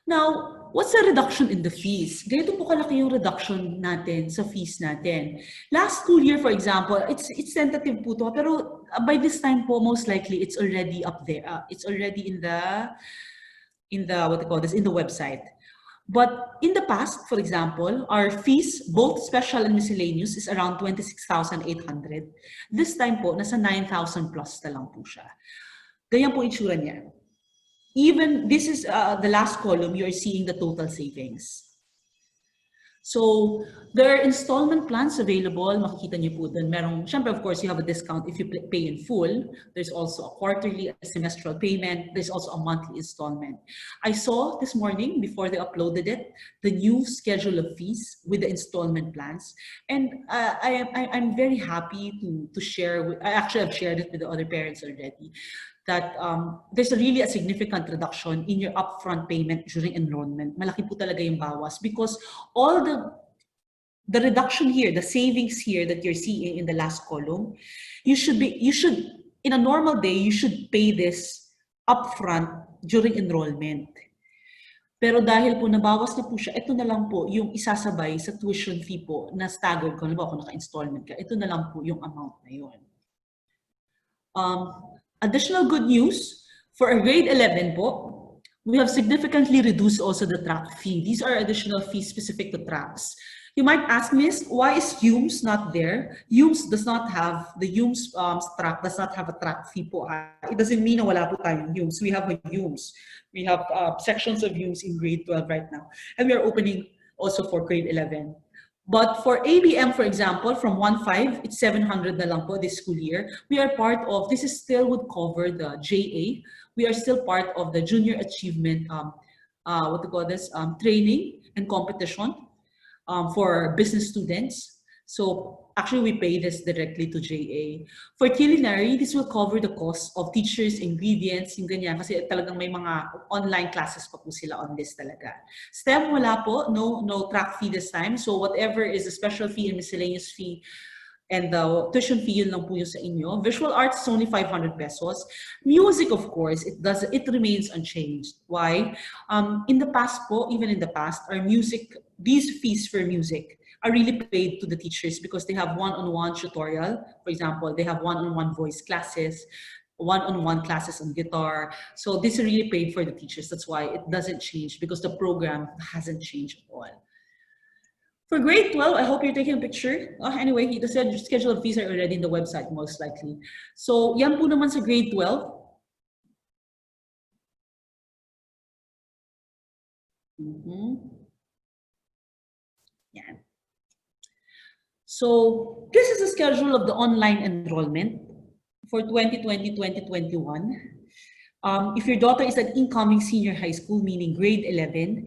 A: Now, what's the reduction in the fees? Ganito po kalaki yung reduction natin sa fees natin. Last school year, for example, it's tentative po to, pero by this time po, most likely it's already up there. It's already in the website. But in the past, for example, our fees, both special and miscellaneous, is around 26,800. This time po, nasa 9,000 plus na lang po siya. Ganyan po itsura niya. Even, this is the last column, you're seeing the total savings. So, there are installment plans available. Makikita niyo po doon. Syempre, of course, you have a discount if you pay in full. There's also a quarterly, a semestral payment. There's also a monthly installment. I saw this morning, before they uploaded it, the new schedule of fees with the installment plans. And I'm very happy to share. I actually have shared it with the other parents already, that there's really a significant reduction in your upfront payment during enrollment. Malaki po talaga yung bawas, because all the reduction here, the savings here that you're seeing in the last column, you should, in a normal day, you should pay this upfront during enrollment. Pero dahil po nabawas na po siya, ito na lang po yung isasabay sa tuition fee po na staggered ko. Halimbawa kung naka-installment ka, ito na lang po yung amount na yun. Additional good news, for our grade 11 po, we have significantly reduced also the track fee. These are additional fees specific to tracks. You might ask, Miss, why is UMS not there? UMS does not have, the UMS track does not have a track fee po. It doesn't mean na wala po tayong UMS. We have a UMS. We have sections of UMS in grade 12 right now. And we are opening also for grade 11. But for ABM, for example, from 1.5, it's 700 na lang po this school year. We are part of, this is still would cover the JA. We are still part of the Junior Achievement training and competition for business students. So actually, we pay this directly to JA. For culinary, this will cover the cost of teachers, ingredients, yung ganyan. Kasi talagang may mga online classes pa po sila on this talaga. STEM, wala po. No track fee this time. So whatever is the special fee and miscellaneous fee, and the tuition fee, yun lang po yun sa inyo. Visual arts is only 500 pesos. Music, of course, it remains unchanged. Why? In the past po, even in the past, these fees for music are really paid to the teachers because they have one-on-one tutorial. For example, they have one-on-one voice classes, one-on-one classes on guitar. So this is really paid for the teachers. That's why it doesn't change, because the program hasn't changed at all. For grade 12, I hope you're taking a picture. Anyway, the schedule of fees are already in the website, most likely. So, yan po naman sa grade 12. Yan. So, this is the schedule of the online enrollment for 2020-2021. If your daughter is an incoming senior high school, meaning grade 11,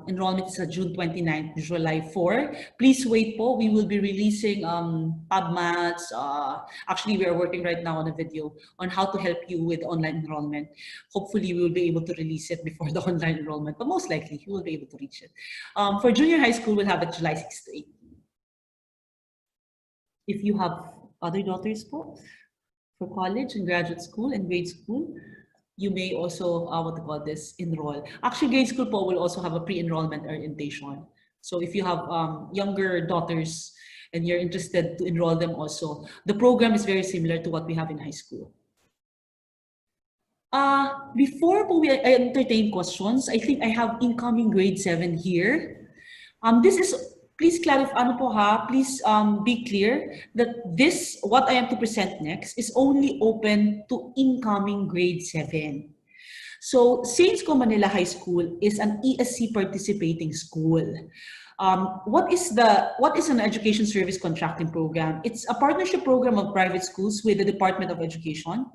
A: enrollment is June 29th to July 4. Please wait po. We will be releasing PubMats. Actually, we are working right now on a video on how to help you with online enrollment. Hopefully, we will be able to release it before the online enrollment, but most likely, you will be able to reach it. For junior high school, we'll have it July 6th to 8th. If you have other daughters po, for college and graduate school and grade school, you may also, enroll. Actually, grade school po will also have a pre-enrollment orientation. So if you have younger daughters and you're interested to enroll them also, the program is very similar to what we have in high school. Before we entertain questions, I think I have incoming grade 7 here. Please clarify, please be clear that what I am to present next is only open to incoming grade 7. So Saints Co Manila High School is an ESC participating school. What is an education service contracting program? It's a partnership program of private schools with the Department of Education.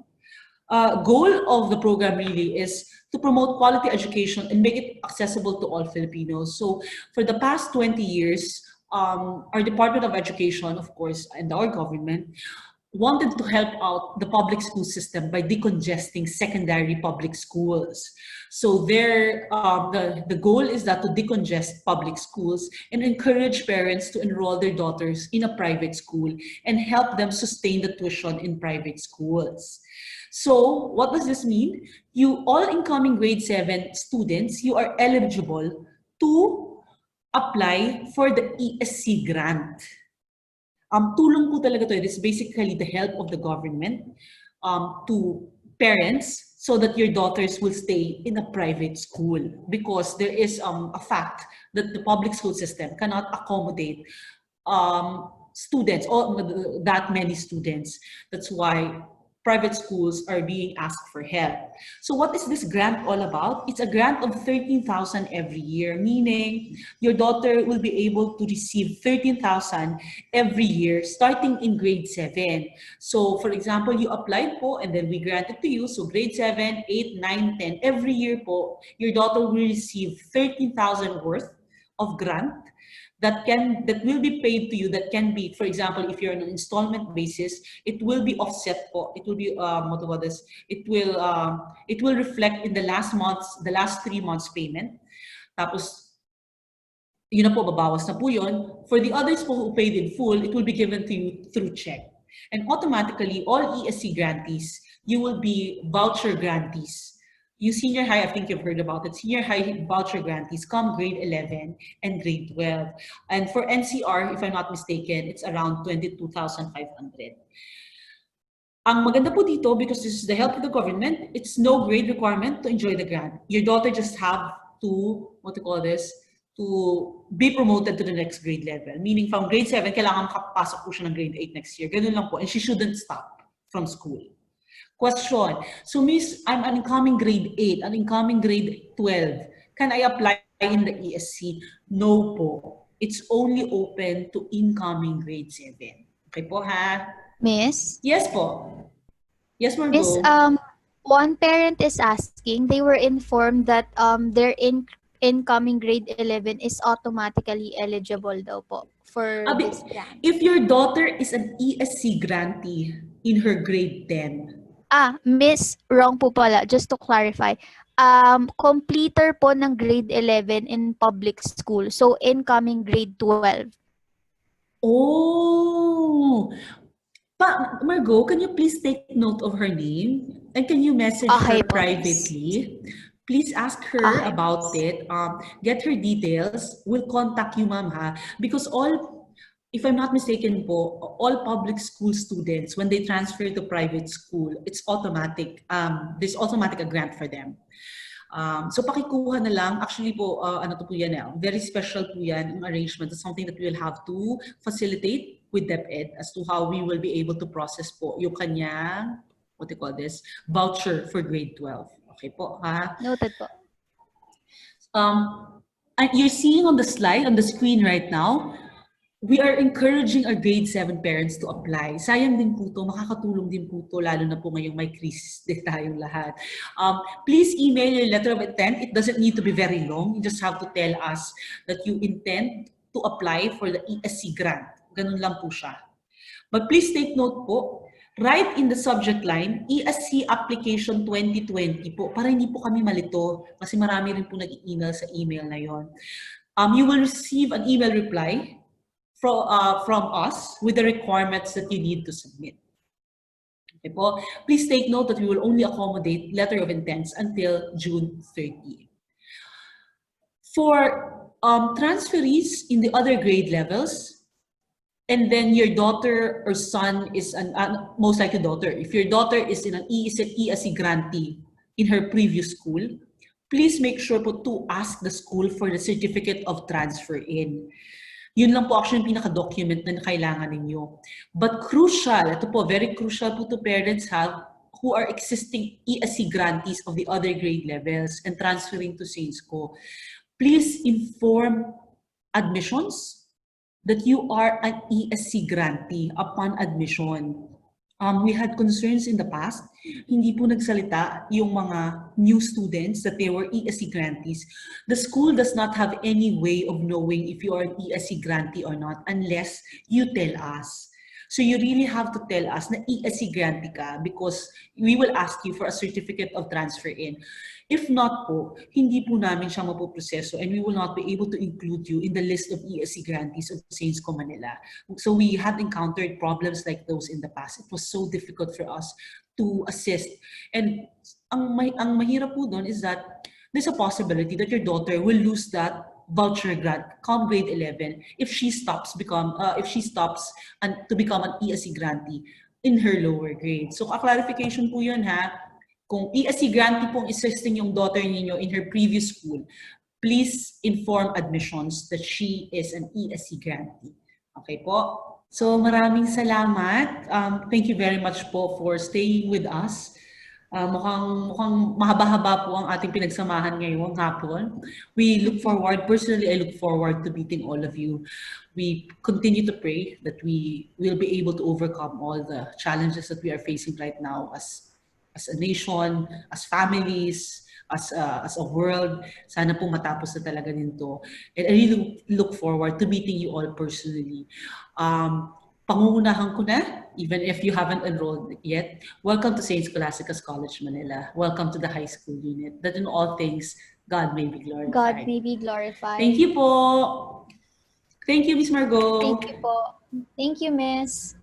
A: Goal of the program really is to promote quality education and make it accessible to all Filipinos. So for the past 20 years, our Department of Education, of course, and our government wanted to help out the public school system by decongesting secondary public schools. So the goal is that to decongest public schools and encourage parents to enroll their daughters in a private school and help them sustain the tuition in private schools. So what does this mean? You all incoming grade 7 students, you are eligible to apply for the ESC grant. Tulong po talaga to. It is basically the help of the government to parents so that your daughters will stay in a private school, because there is a fact that the public school system cannot accommodate students, or that many students. That's why private schools are being asked for help. So what is this grant all about? It's a grant of 13,000 every year, meaning your daughter will be able to receive 13,000 every year starting in grade 7. So for example, you applied po and then we grant it to you. So grade 7, 8, 9, 10, every year po, your daughter will receive 13,000 worth of grant that will be paid to you. That can be, for example, if you're on an installment basis, it will be offset po. It will be it will reflect in the last 3 months payment. Tapos yun na po, babawas na po yun. For the others po who paid in full, it will be given to you through check. And automatically, all ESC grantees, you will be voucher grantees. You senior high, I think you've heard about it. Senior high voucher grantees come grade 11 and grade 12. And for NCR, if I'm not mistaken, it's around 22,500. Ang maganda po dito, because this is the help of the government, it's no grade requirement to enjoy the grant. Your daughter just have to, to be promoted to the next grade level. Meaning from grade 7, kailangan makapasok po siya ng grade 8 next year. Ganun lang po. And she shouldn't stop from school. Question. So, Miss, I'm an incoming grade 8, an incoming grade 12. Can I apply in the ESC? No po. It's only open to incoming grade 7. Okay po, ha?
B: Miss?
A: Yes po. Yes, Margo.
B: Miss, One parent is asking, they were informed that their incoming grade 11 is automatically eligible daw po for
A: Abi,
B: this grant.
A: if your daughter is an ESC grantee in her grade 10,
B: Miss, wrong po pala, just to clarify. Completer po ng grade 11 in public school. So, incoming grade 12.
A: oh, Margot, can you please take note of her name? And can you message her
B: Okay po, miss.
A: privately? Please ask her
B: Okay,
A: about
B: miss.
A: it. Get her details. We'll contact you, ma'am, ha? Because if I'm not mistaken po, all public school students, when they transfer to private school, it's automatic. There's automatic a grant for them. So pakikuha na lang. Actually po, ano to po yan, very special po yan, ang arrangement. It's something that we will have to facilitate with DepEd as to how we will be able to process po yung kanyang, what do you call this, voucher for grade 12. Okay po, ha?
B: Noted po.
A: And you're seeing on the slide, on the screen right now, we are encouraging our grade 7 parents to apply. Sayang din po to, makakatulong din po to, lalo na po ngayong may crisis din tayong lahat. Please email your letter of intent. It doesn't need to be very long. You just have to tell us that you intend to apply for the ESC grant. Ganun lang po siya. But please take note po, write in the subject line, ESC application 2020 po, para hindi po kami malito kasi marami rin po nag-email sa email na yon. You will receive an email reply from us with the requirements that you need to submit. Okay po? Please take note that we will only accommodate letter of intents until June 30. For transferees in the other grade levels, and then your daughter or son is most likely daughter. If your daughter is in an ESC grantee in her previous school, please make sure po to ask the school for the certificate of transfer in. Yun lang po actually yung pinaka-document na kailangan ninyo. But crucial, ito po, very crucial po to parents have who are existing ESC grantees of the other grade levels and transferring to SAINSCO. Please inform admissions that you are an ESC grantee upon admission. We had concerns in the past, hindi po nagsalita yung mga new students that they were ESC grantees. The school does not have any way of knowing if you are an ESC grantee or not unless you tell us. So you really have to tell us na ESC grantee ka because we will ask you for a certificate of transfer in. If not po, hindi po namin siya mapoproseso and we will not be able to include you in the list of ESC grantees of SAINSCO Manila. So we had encountered problems like those in the past. It was so difficult for us to assist. And ang mahirap po doon is that there's a possibility that your daughter will lose that voucher grant come grade 11 if she stops to become an ESC grantee in her lower grade. So a clarification po yun ha. Kung ESC grantee pong assisting yung daughter ninyo in her previous school, please inform admissions that she is an ESC grantee. Okay po? So maraming salamat. Thank you very much po for staying with us. Mukhang mahaba-haba po ang ating pinagsamahan ngayong hapon. We look forward, personally I look forward to meeting all of you. We continue to pray that we will be able to overcome all the challenges that we are facing right now as a nation, as families, as a world. Sana po matapos na talaga nito. And I really look forward to meeting you all personally. Pangungunahan ko na, even if you haven't enrolled yet, welcome to St. Scholastica's College, Manila. Welcome to the high school unit. That in all things, God may be glorified.
B: God may be glorified.
A: Thank you po. Thank you, Miss Margot.
B: Thank you po. Thank you, Miss.